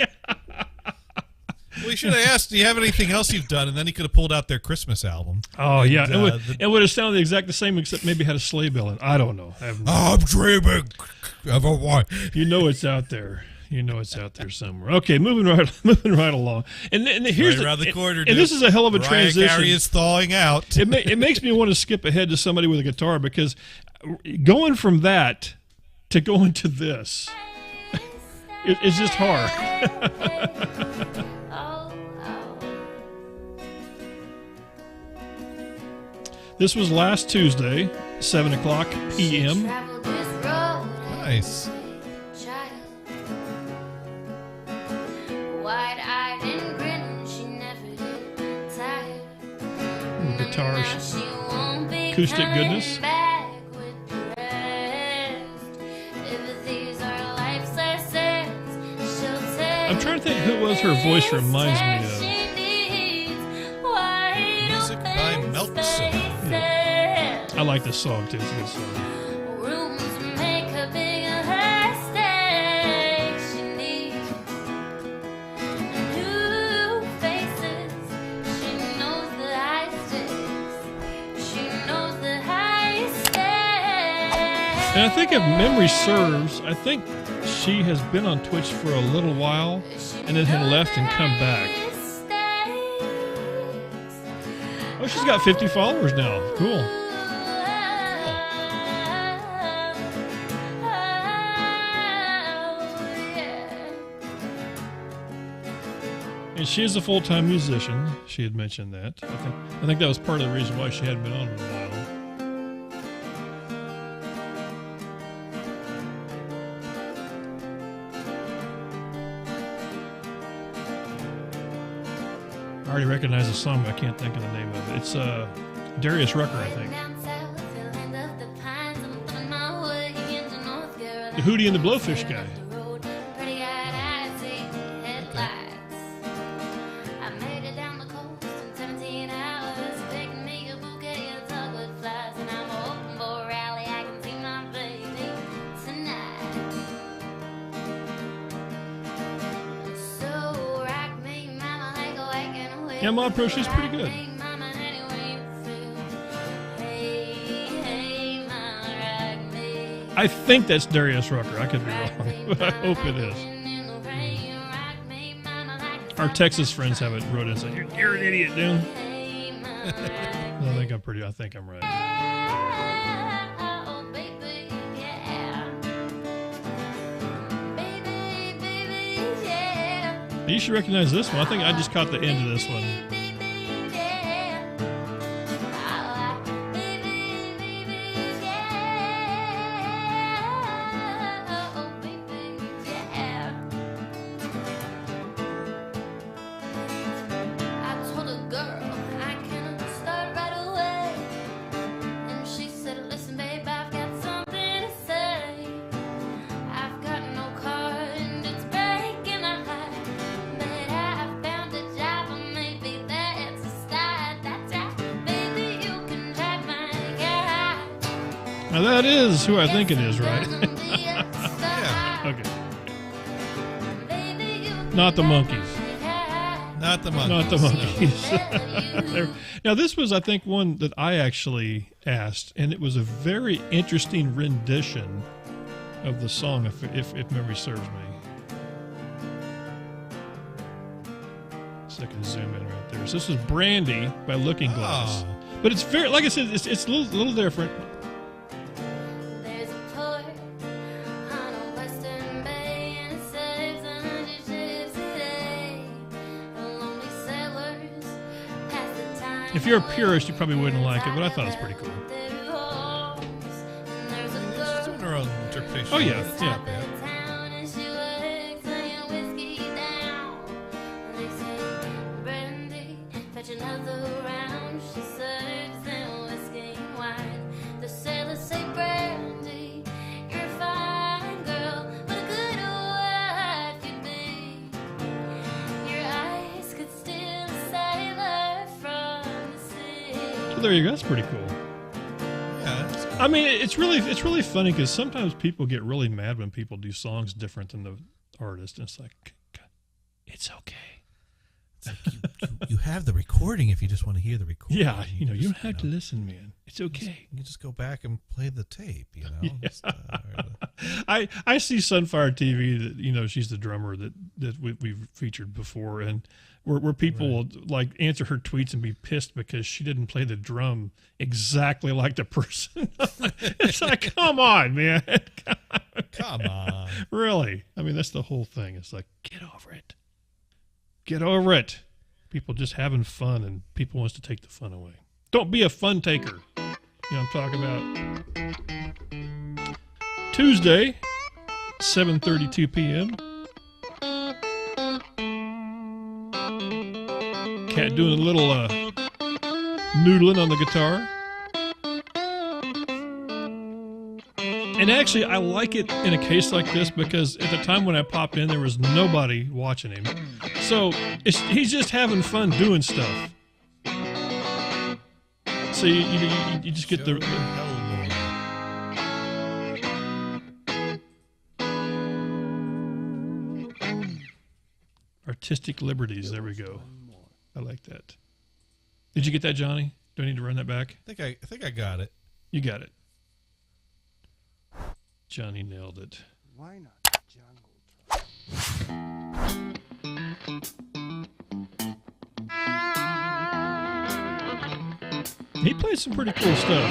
well, he should have asked, "Do you have anything else you've done?" And then he could have pulled out their Christmas album. Oh, and, yeah, it would have sounded exactly the same, except maybe had a sleigh bell in. I don't know. I'm dreaming of a wife. You know it's out there. You know it's out there somewhere. Okay, moving right along. And here's right around the corner. And this is a hell of a transition. Carey is thawing out. It makes me want to skip ahead to somebody with a guitar, because going from that to going to this, it's just hard. This was last Tuesday, 7:00 p.m. Nice. Guitars, acoustic goodness. I'm trying to think who it was her voice reminds me of. Music by Meltzer. Yeah. I like this song too. It's a good song. And I think if memory serves, I think she has been on Twitch for a little while and then had left and come back. Oh, she's got 50 followers now. Cool. And she is a full-time musician. She had mentioned that. I think that was part of the reason why she hadn't been on in a while. I already recognize the song, but I can't think of the name of it. It's Darius Rucker, I think. The Hootie and the Blowfish guy. Yeah, Mod Pro, she's pretty good. I think that's Darius Rucker. I could be wrong, but I hope it is. Our Texas friends have it wrote in and said, "You're an idiot, Dune." I think I'm right. You should recognize this one. I think I just caught the end of this one. Now that is who I think it is, right? Yeah. Okay. Not the Monkees. Not the Monkees. Not the Monkees. Now this was, I think, one that I actually asked, and it was a very interesting rendition of the song, if memory serves me. So I can zoom in right there. So this is Brandy by Looking Glass. But it's very, like I said, it's a little different. There's a port on a western bay and it saves 100 ships a day. The lonely sailors pass the time. If you're a purist, you probably wouldn't like it, but I thought it was pretty cool. She's doing her own interpretation. Oh yeah, It's yeah. not bad. So there you go. That's pretty cool. Yeah. I mean, it's really funny because sometimes people get really mad when people do songs different than the artist, and it's like, it's okay. It's like you have the recording if you just want to hear the recording. Yeah, you don't have to listen, man. It's okay. You just go back and play the tape, you know. Yeah. Just, I see Sunfire TV that she's the drummer that we've featured before, and where people will like answer her tweets and be pissed because she didn't play the drum exactly like the person. It's like, come on, man. Come on. Really? I mean, that's the whole thing. It's like, get over it. Get over it. People just having fun, and people wants to take the fun away. Don't be a fun taker. You know what I'm talking about? Tuesday, 7:32 p.m. Cat doing a little noodling on the guitar. And actually, I like it in a case like this because at the time when I popped in, there was nobody watching him. So he's just having fun doing stuff. So you just get the artistic liberties. There we go. I like that. Did you get that, Johnny? Do I need to run that back? I think I got it. You got it. Johnny nailed it. Why not He plays some pretty cool stuff.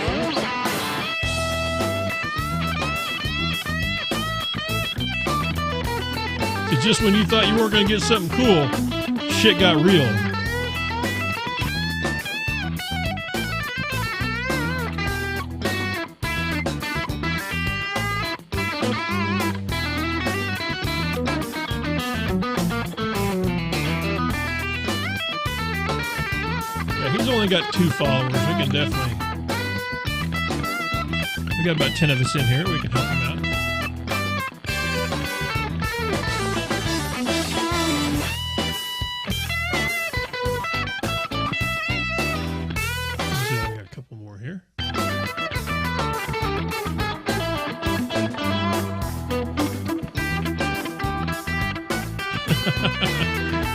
It's just when you thought you weren't going to get something cool, shit got real. Only got 2 followers. We can definitely. We got about 10 of us in here. We can help him out. So we got a couple more here.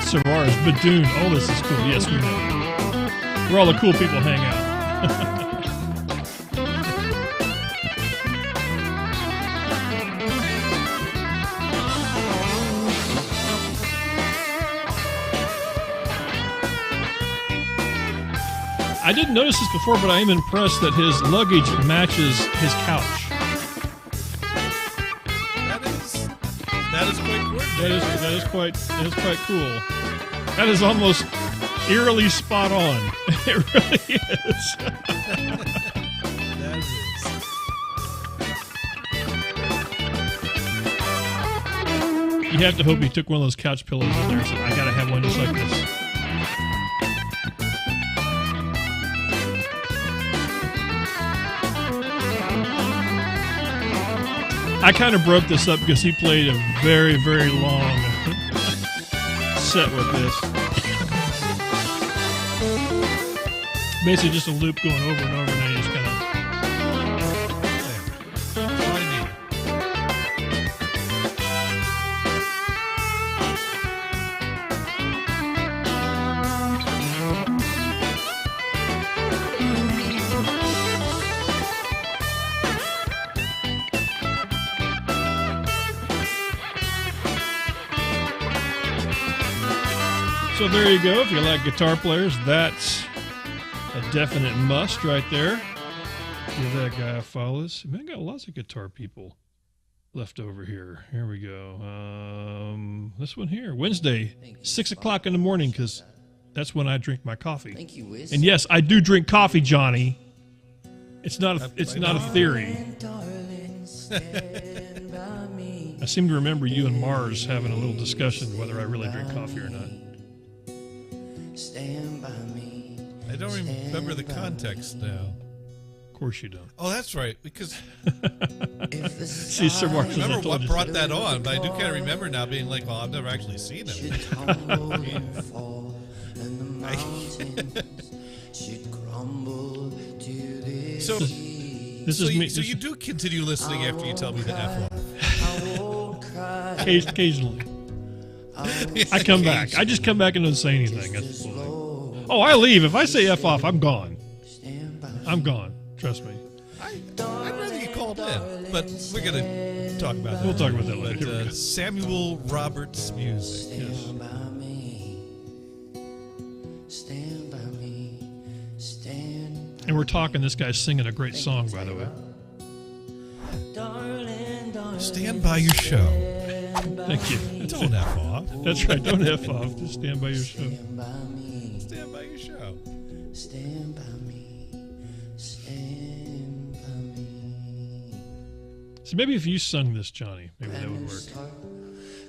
Sararas, but Dune. Oh, this is cool. Yes, we know. Where all the cool people hang out. I didn't notice this before, but I am impressed that his luggage matches his couch. That is quite cool. That is quite cool. That is almost eerily spot on. It really is. That is. You have to hope he took one of those couch pillows in there and said, I gotta have one just like this. I kind of broke this up because he played a very, very long set with this. Basically just a loop going over and over, and then you just kind of... So there you go. If you like guitar players, that's A definite must right there. Give that guy a follow. Man, I got lots of guitar people left over here. Here we go. This one here, Wednesday, 6 o'clock in the morning, because that's when I drink my coffee. And yes, I do drink coffee, Johnny. It's not a theory. I seem to remember you and Mars having a little discussion whether I really drink coffee or not. I don't remember the context now. Of course you don't. Oh, that's right. Because see, Sir Mark, I remember what brought that on, but I do kind of remember now being like, well, I've never actually seen him. So you do continue listening after you tell me to F off. Occasionally. I come back. I just come back and don't say anything. Oh, I leave. If I say F off, I'm gone. I'm gone. Trust me. I'd rather you called in, but we're going to talk about that. We'll talk about that later. But, Samuel Roberts music. Yes. Stand by me. Stand by And we're talking, this guy's singing a great song, by the way. Stand by your show. Thank you. Don't F off. That's right. Don't F off. Just stand by your show. Stand by your show. Stand by me. Stand by me. So maybe if you sung this, Johnny, maybe that would work.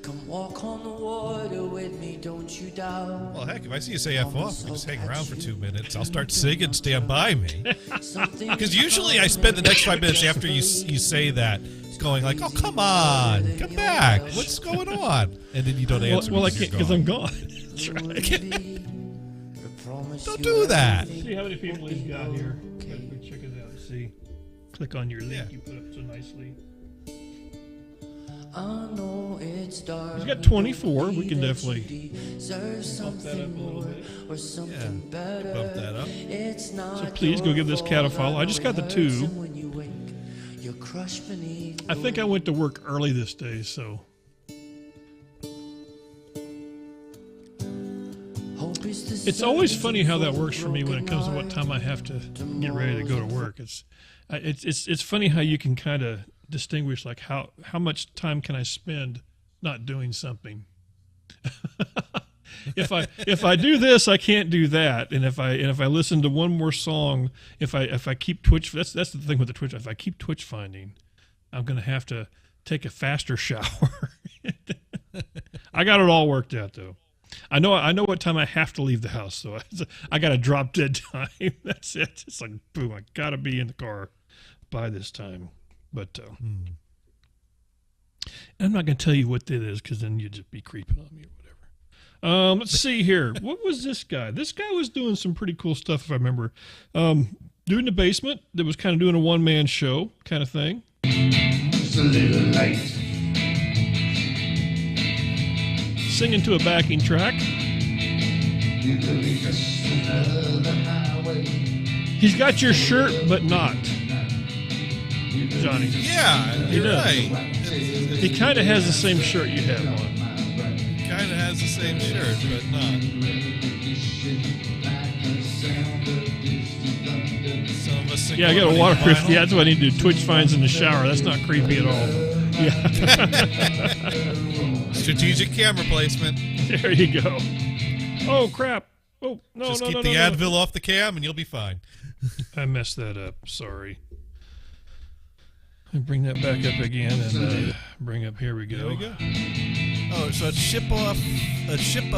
Come walk on the water with me, don't you doubt. Well, heck, if I see you say F off, we just hang around for 2 minutes. I'll start singing Stand By Me. Because usually I spend the next 5 minutes after you say that going like, oh, come on, come back. What's going on? And then you don't answer. Well, I can't because I'm gone. That's right. Don't do that. See how many people he's got here. Check it out. See. Click on your link you put up so nicely. I know it's dark. He's got 24. We can definitely bump that up a little bit. Or something better. Bump that up. It's not so please go give this cat a follow. I just got the 2. I think I went to work early this day, so. It's always funny how that works for me when it comes to what time I have to get ready to go to work. It's funny how you can kind of distinguish like how much time can I spend not doing something. If I do this, I can't do that, and if I listen to one more song, if I keep Twitch, that's the thing with the Twitch. If I keep Twitch finding, I'm gonna have to take a faster shower. I got it all worked out though. I know what time I have to leave the house, so I got a drop dead time. That's it. It's like boom, I gotta be in the car by this time. But I'm not gonna tell you what it is because then you'd just be creeping on me or whatever. Let's see here. What was this guy? This guy was doing some pretty cool stuff, if I remember. Dude in the Basement that was kind of doing a one-man show kind of thing. It's a little late. Singing to a backing track. He's got your shirt, but not. Johnny. Yeah, you're right. He kind of has the same shirt you have on. Kind of has the same shirt, but not. Yeah, I got a waterproof. Yeah, that's what I need to do. Twitch finds in the shower. That's not creepy at all. Yeah. Strategic camera placement. There you go. Oh crap! Oh no! Just no, keep no, the no, Advil off the cam, and you'll be fine. I messed that up. Sorry. Bring that back up again and bring up. Here we go. There we go. Oh, so it's ship of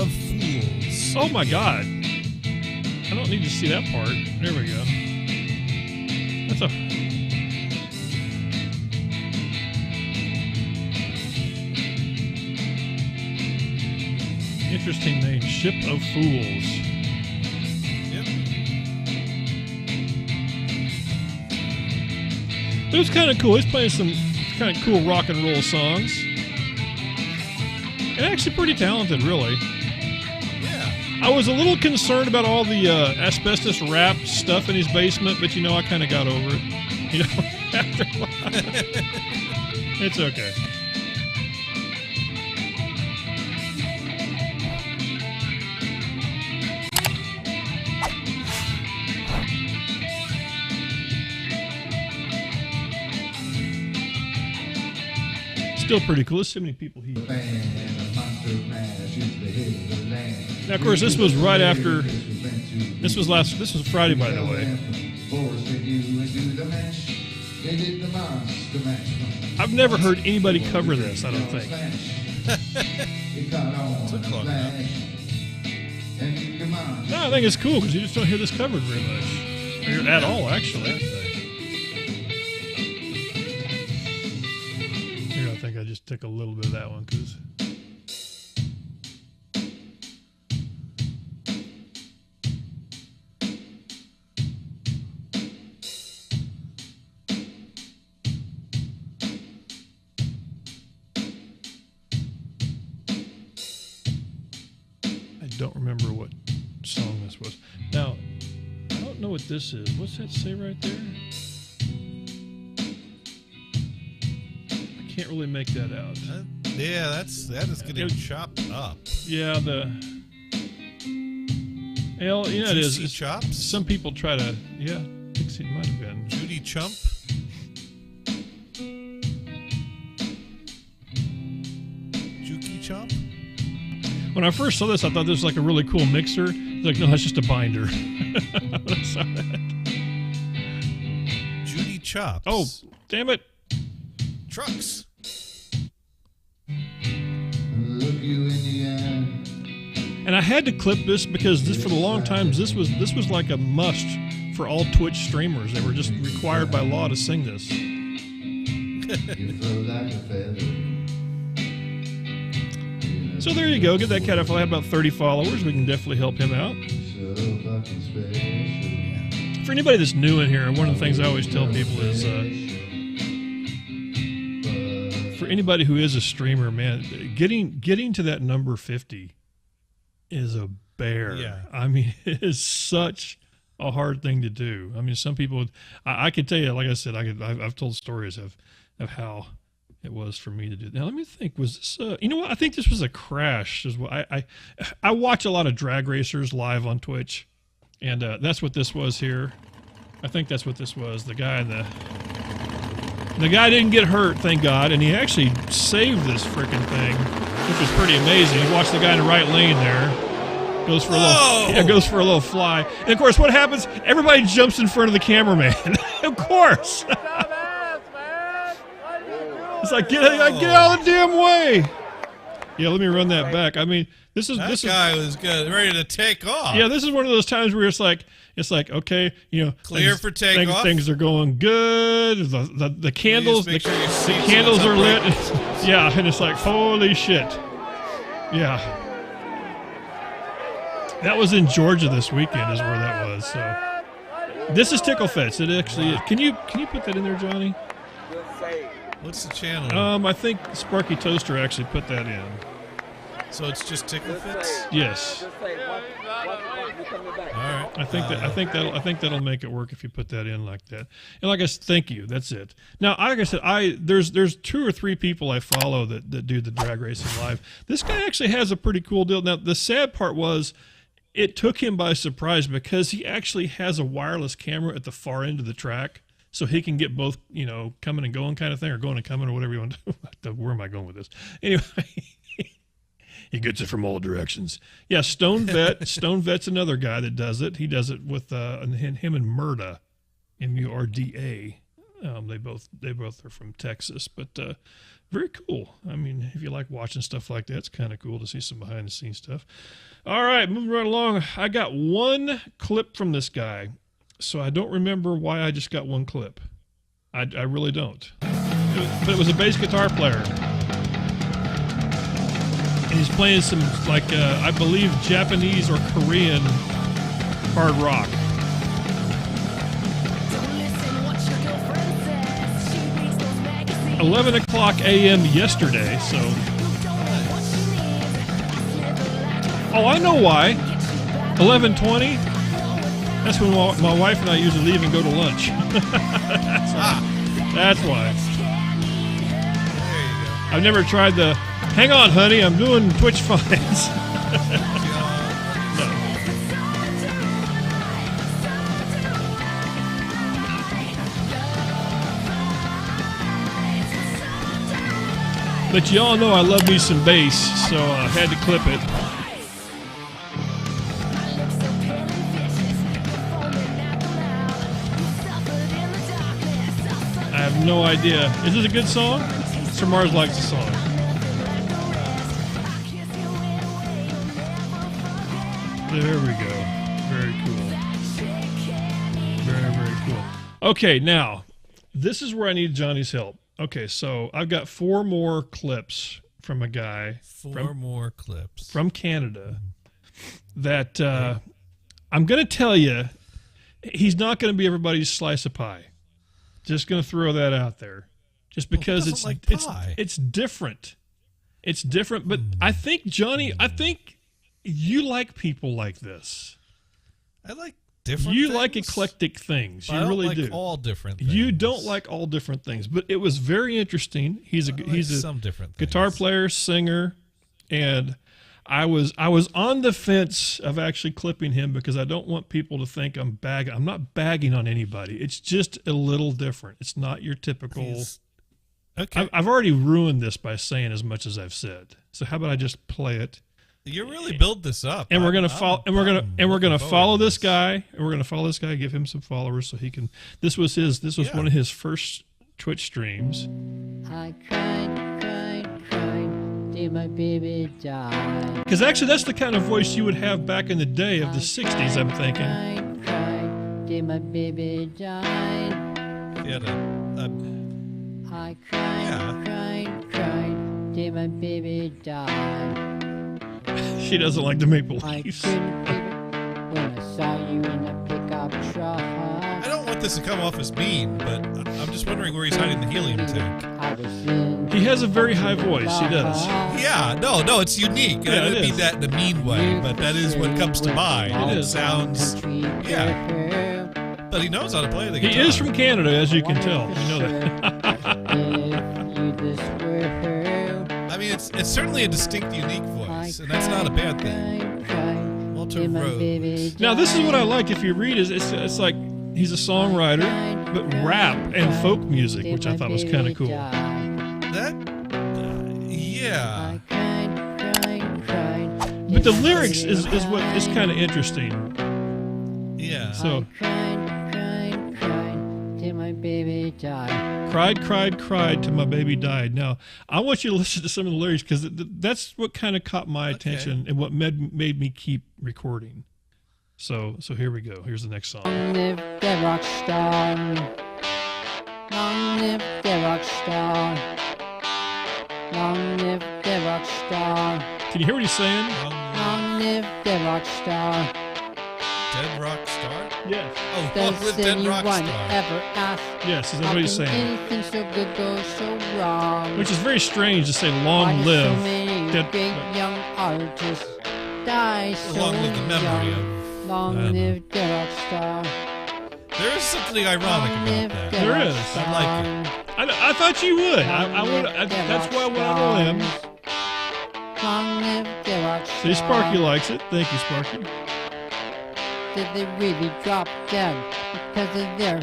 fools. Oh my God! I don't need to see that part. There we go. That's a. Interesting name, Ship of Fools. Yep. It was kind of cool. He's playing some kind of cool rock and roll songs. And actually pretty talented, really. Yeah. I was a little concerned about all the asbestos wrap stuff in his basement, but I kind of got over it. After a while. It's okay. still pretty cool. There's so many people here. Now, of course, this was right after. This was Friday, by the way. I've never heard anybody cover this, I don't think. No, I think it's cool because you just don't hear this covered very much. Or at all, actually. Here, I think I just took a little bit of that one because. Don't remember what song this was. Now, I don't know what this is. What's that say right there? I can't really make that out. Yeah, that is getting chopped up. Yeah, well, you know it is. Chops? Some people try to. Yeah, I think it might have been Judy Chump. Juki Chump. When I first saw this, I thought this was like a really cool mixer. It's like, no, it's just a binder. When I saw that. Judy Chops. Oh, damn it. Trucks. And I had to clip this because this, for the long time, this was like a must for all Twitch streamers. They were just required by law to sing this. So there you go. Get that cat. If I have about 30 followers, we can definitely help him out. For anybody that's new in here, one of the things I always tell people is, for anybody who is a streamer, man, getting to that number 50 is a bear. Yeah. I mean, it is such a hard thing to do. I mean, some people, I could tell you, like I said, I've told stories of how it was for me to do. Now let me think. Was this? You know what? I think this was a crash. Is what I watch a lot of drag racers live on Twitch, and that's what this was here. I think that's what this was. The guy didn't get hurt, thank God, and he actually saved this freaking thing, which was pretty amazing. You watch the guy in the right lane there. Goes for a little fly. And of course, what happens? Everybody jumps in front of the cameraman. Of course. It's like, get out of the damn way. Yeah, let me run that back. I mean, this guy was good, ready to take off. Yeah, this is one of those times where it's like, okay, you know, clear for takeoff. Things are going good. The candles, the candles are lit. Yeah, and it's like, holy shit. Yeah. That was in Georgia this weekend, is where that was. So, this is Tickle Fest. It actually is. Can you put that in there, Johnny? What's the channel? I think Sparky Toaster actually put that in. So it's just Tickle Fits? Yes. All right. I think that'll make it work if you put that in like that. And like I said, thank you. That's it. Now, like I said, there's 2 or 3 people I follow that do the drag racing live. This guy actually has a pretty cool deal. Now, the sad part was, it took him by surprise because he actually has a wireless camera at the far end of the track. So he can get both, you know, coming and going kind of thing, or going and coming, or whatever you want to do. Where am I going with this? Anyway, he gets it from all directions. Yeah, Stone Vet. Stone Vet's another guy that does it. He does it with him and Murda, M-U-R-D-A. They both are from Texas, but very cool. I mean, if you like watching stuff like that, it's kind of cool to see some behind the scenes stuff. All right, moving right along. I got one clip from this guy. So I don't remember why I just got one clip. I really don't. But it was a bass guitar player. And he's playing some, like, I believe Japanese or Korean hard rock. 11 o'clock a.m. yesterday, so... Oh, I know why. 11:20. That's when my wife and I usually leave and go to lunch. That's why. There you go. I've never tried the, hang on, honey, I'm doing Twitch finds. No. But you all know I love me some bass, so I had to clip it. I have no idea. Is this a good song? Sir Mars likes the song. There we go. Very cool. Very, very cool. Okay, now, this is where I need Johnny's help. Okay, so I've got 4 more clips from a guy. 4 more clips. From Canada that I'm going to tell you, he's not going to be everybody's slice of pie. Just going to throw that out there. Just because it's different. It's different, but I think, Johnny, you like people like this. I like different You things. like eclectic things. You I don't really like do. all different things. You don't like all different things, but it was very interesting. He's a some different guitar player, singer, and I was on the fence of actually clipping him because I don't want people to think I'm bagging. I'm not bagging on anybody. It's just a little different. It's not your typical. Okay. I've already ruined this by saying as much as I've said. So how about I just play it? You really build this up, and we're gonna follow. And we're gonna follow this guy. And we're gonna follow this guy. Give him some followers so he can. This was one of his first Twitch streams. I cried, till my baby died. Because actually, that's the kind of voice you would have back in the day of the '60s. I'm thinking. Cried, till my baby died. Yeah. I cried, till my baby died. She doesn't like the Maple Leafs. When I saw you in a pickup truck. I don't want this to come off as mean, but I'm just wondering where he's hiding the helium tank. He has a very high voice. He does. Yeah, no, it's unique. Yeah, I don't mean that in a mean way, but that is what comes to mind. It is. Sounds, yeah. But he knows how to play the guitar. He is from Canada, as you can tell. You know that. I mean, it's certainly a distinct, unique voice, and that's not a bad thing. Walter Rose. Now, this is what I like. If you read it, it's like he's a songwriter, but rap and folk music, which I thought was kind of cool. Yeah. But the lyrics is what is kind of interesting. Yeah. So. Till my baby died. Cried till my baby died. Now, I want you to listen to some of the lyrics because that's what kind of caught my attention and what made me keep recording. So here we go. Here's the next song. Long live the rock star. Long live the rock star. Long live the rock star. Can you hear what he's saying? Long live the rock star. Dead Rock Star? Yes. Oh, long live Dead Rock Star. Ever asked, yes, that's what he's saying. Anything so good goes so wrong. Which is very strange to say long live. So many great young artists die so long live the memory young. of. Long live the rock star. There is something ironic about that. There is. I like it. I thought you would. I would. That's why I went on him. Long live the rock star. See, Sparky likes it. Thank you, Sparky. Did they really drop dead because of their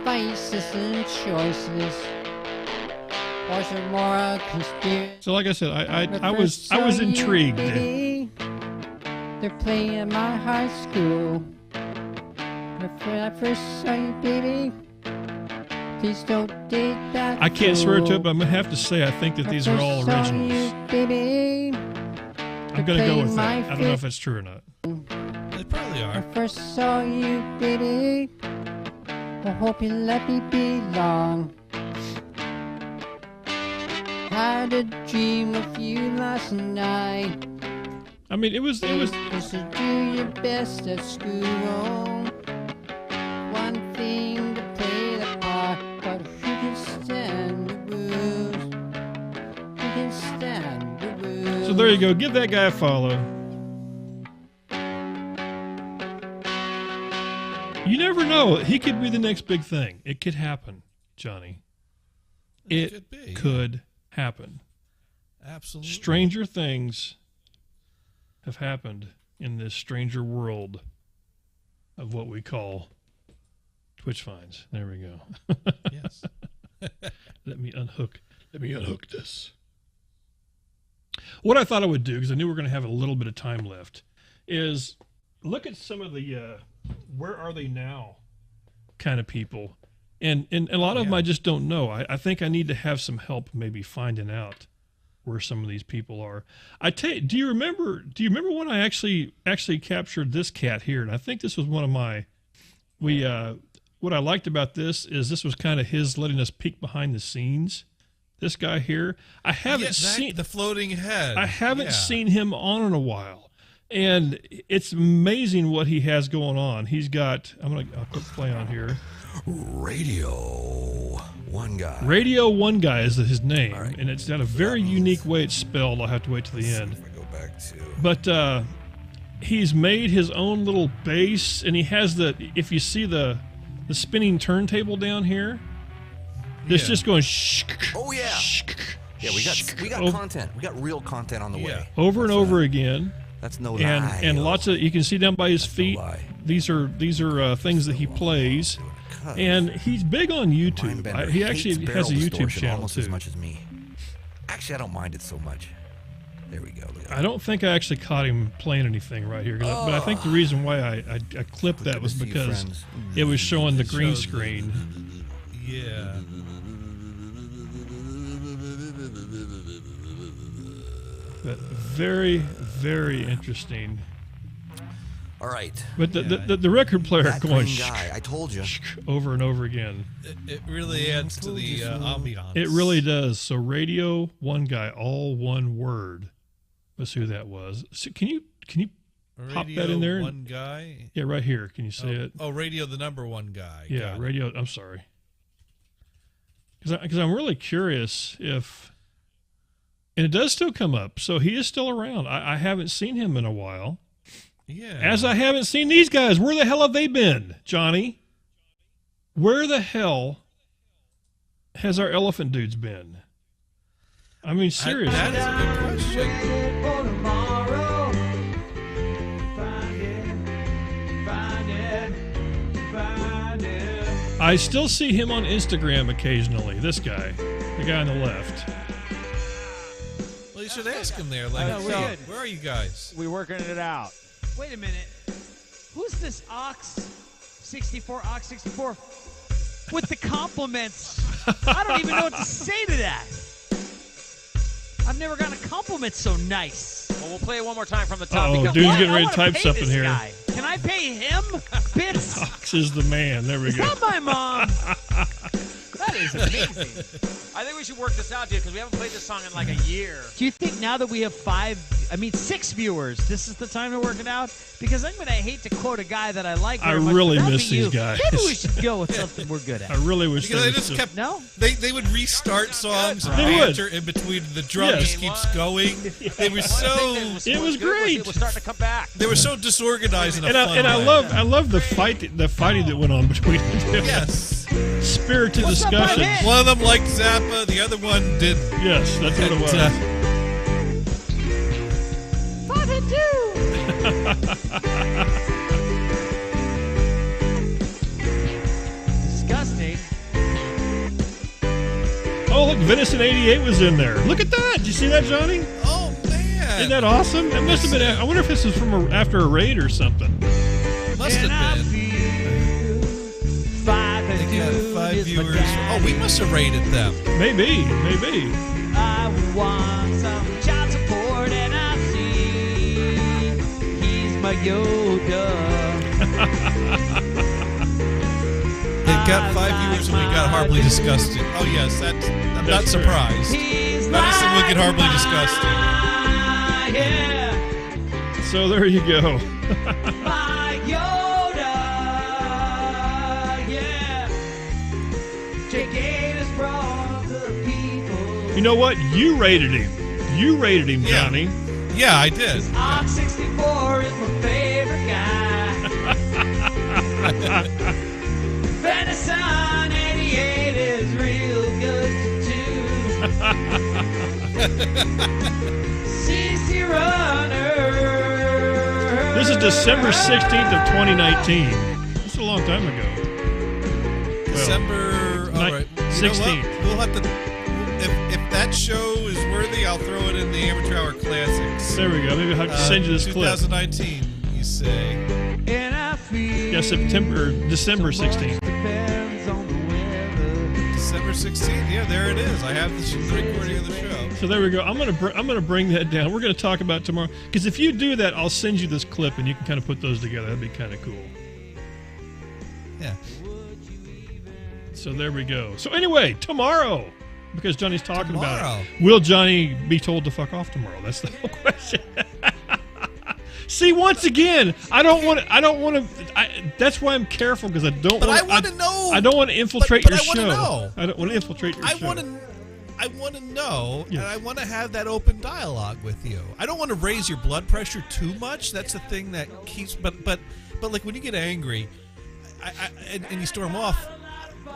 vices and choices? Or is it more a conspiracy? So, like I said, I was intrigued. They're playing at my high school. When I first saw you, baby, please don't date that. I can't swear to it, but I'm gonna have to say I think that these are all originals. I'm gonna go with that. I don't know if that's true or not. They probably are. I first saw you, baby. I hope you let me belong. Had a dream of you last night. I mean, it was. You should do your best at school. One thing to play the part, but who can stand the rules? Who can stand the rules? So there you go. Give that guy a follow. You never know. He could be the next big thing. It could happen, Johnny. It could happen. Absolutely. Stranger things have happened in this stranger world of what we call Twitch finds. There we go. Yes. Let me unhook this. What I thought I would do, because I knew we were going to have a little bit of time left, is look at some of the where are they now kind of people. And a lot of them I just don't know. I think I need to have some help maybe finding out where some of these people are. Do you remember when I actually captured this cat here? And I think this was one of my what I liked about this is this was kind of his letting us peek behind the scenes. This guy here, I haven't seen the floating head. I haven't seen him on in a while, and it's amazing what he has going on. He's got. I'll put play on here. Radio One Guy. Radio One Guy is his name, and it's got a very unique way it's spelled. I'll have to wait till the end. If I go back to. But he's made his own little bass, and he has if you see the spinning turntable down here, it's just going shh. Oh yeah. Yeah, we got content. We got real content on the way. Over and over again. That's no lie. And lots of, you can see down by his feet. These are things that he plays. And he's big on YouTube. He actually has a YouTube channel almost too. As much as me. Actually, I don't mind it so much. There we go. I don't think I actually caught him playing anything right here, but I think the reason why I clipped that was because it was showing the green screen. Yeah. But very, very interesting. All right. But the record player that going guy, I told you. Over and over again. It really adds to the ambiance. It really does. So Radio One Guy, all one word, was who that was. So can you pop that in there? One Guy? Yeah, right here. Can you say it? Oh, Radio the number one guy. Yeah, Radio. I'm sorry. Because I'm really curious if, and it does still come up. So he is still around. I haven't seen him in a while. Yeah. As I haven't seen these guys. Where the hell have they been, Johnny? Where the hell has our elephant dudes been? I mean, seriously. That is a good question. I still see him on Instagram occasionally. This guy, the guy on the left. Well, you should ask him there. Like, where are you guys? We're working it out. Wait a minute. Who's this Ox 64 with the compliments? I don't even know what to say to that. I've never gotten a compliment so nice. Well, we'll play it one more time from the top. Oh, dude's getting ready to type something here. Guy. Can I pay him? Bits? Ox is the man. There we go. Is that my mom? That is amazing. I think we should work this out, dude, because we haven't played this song in like a year. Do you think now that we have 6 viewers, this is the time to work it out? Because I'm going to hate to quote a guy that I like very much. I really miss these guys. Maybe we should go with something we're good at. I really wish they just kept. No? They would restart songs and they banter in between. The drum just keeps going. They were so. It was great. It was starting to come back. They were so disorganized in a fun and way. I love the fighting that went on between the two. Yes. Spirited discussion. One of them liked Zappa, the other one did. Yes, that's what it was. What to do? Disgusting. Oh, look, Venison 88 was in there. Look at that. Did you see that, Johnny? Oh, man. Isn't that awesome? It must have been. I wonder if this is from after a raid or something. Must have been. They got 5 viewers. Oh, we must have rated them. Maybe. I want some child support, and I see he's my Yoda. It got 5 viewers and we got horribly disgusted. Oh yes, I'm not surprised. Medicine would get horribly disgusted. Yeah. So there you go. My Yoda, yeah. Chicken is brought to people. You know what? You rated him, Johnny. Yeah, I did. Ox 64 is my favorite guy. Venison 88 is real good too. CC Runner. This is December 16th of 2019. That's a long time ago. December. All right. 16th. We'll have to. if that show is worthy, I'll throw it in the Amateur Hour Classics. There we go. Maybe I'll send you this 2019, clip. You say? Yeah, December 16th. December 16th. Yeah, there it is. I have the recording of the show. So there we go. I'm gonna bring that down. We're gonna talk about it tomorrow. Because if you do that, I'll send you this clip and you can kind of put those together. That'd be kind of cool. Yeah. So there we go. So anyway, tomorrow, because Johnny's talking about it, will Johnny be told to fuck off tomorrow? That's the whole question. See, once again, I don't want to. That's why I'm careful, because I don't. But I want to know. I don't want to infiltrate your show. Know. I don't want to infiltrate your show. I want to know, yes. And I want to have that open dialogue with you. I don't want to raise your blood pressure too much. That's the thing that keeps. But like when you get angry, and you storm off,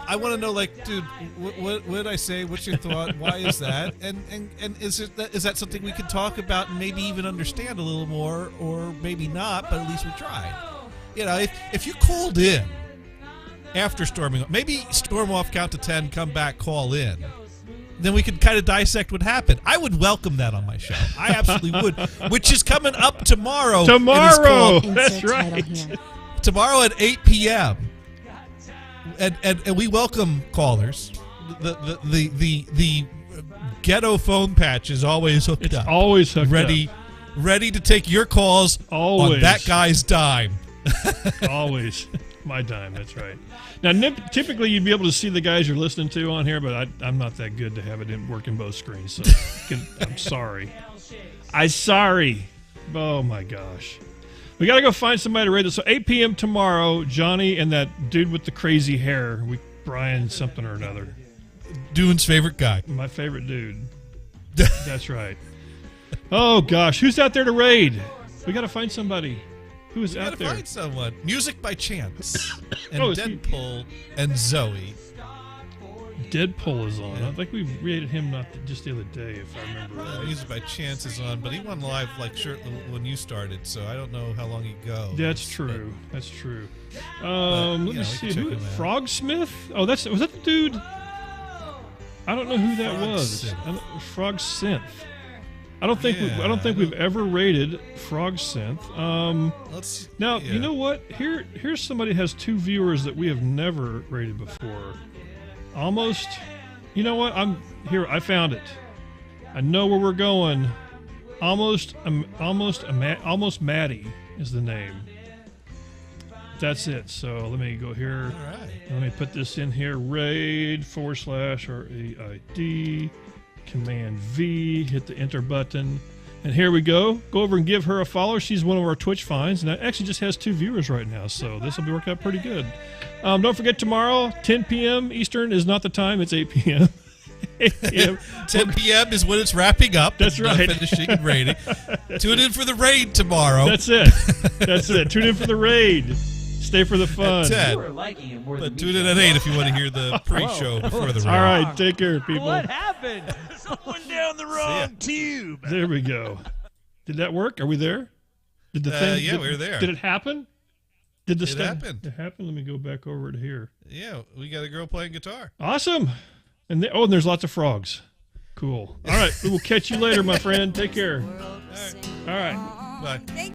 I want to know, like, dude, what did I say? What's your thought? Why is that? And is that something we can talk about and maybe even understand a little more, or maybe not, but at least we tried. You know, if you called in after storming off, maybe storm off, count to 10, come back, call in, then we could kind of dissect what happened. I would welcome that on my show. I absolutely would. Which is coming up tomorrow. Tomorrow, that's right. Tomorrow at 8 p.m. And we welcome callers. The ghetto phone patch is always hooked up. Always hooked up. Ready to take your calls on that guy's dime. Always. My dime, that's right. Now, typically you'd be able to see the guys you're listening to on here, but I'm not that good to have it work in both screens, so I'm sorry. I'm sorry. Oh, my gosh. We got to go find somebody to rate this. So 8 p.m. tomorrow, Johnny and that dude with the crazy hair, Brian something or another. Dune's favorite guy. My favorite dude. That's right. Oh, gosh. Who's out there to raid? We got to find somebody. Who is out there? Find someone. Music by Chance. And Deadpool and Zoe. Deadpool is on. I think we rated him just the other day, if I remember right. Music by Chance is on, but he went live when you started, so I don't know how long he goes. That's true. That's true. Let me see. Frogsmith? Oh, was that the dude? I don't know who that was. Frog Synth. I don't think we've ever rated Frog Synth. You know what? Here's somebody who has 2 viewers that we have never rated before. Almost. You know what? I found it. I know where we're going. Almost Maddie is the name. That's it. So let me go here. All right. Let me put this in here. Raid /RAID. Command V, hit the enter button, and here we go. Go over and give her a follow. She's one of our Twitch finds, and actually just has 2 viewers right now, so this will be working out pretty good. Don't forget, tomorrow, 10 p.m. Eastern is not the time. It's 8 p.m. 8 p.m. 10 p.m. is when it's wrapping up. That's right. Finishing and raiding. Tune in for the raid tomorrow. That's it. That's it. Tune in for the raid. Stay for the fun. At 10. But tune in at 8 if you want to hear the pre-show before the raid. All right, take care, people. What happened? Someone down the wrong tube. There we go. Did that work? Are we there? Did the thing? Yeah, we're there. Did it happen? It happened. It happened. Let me go back over to here. Yeah, we got a girl playing guitar. Awesome. And there's lots of frogs. Cool. All right, we will catch you later, my friend. Take care. All right. Bye.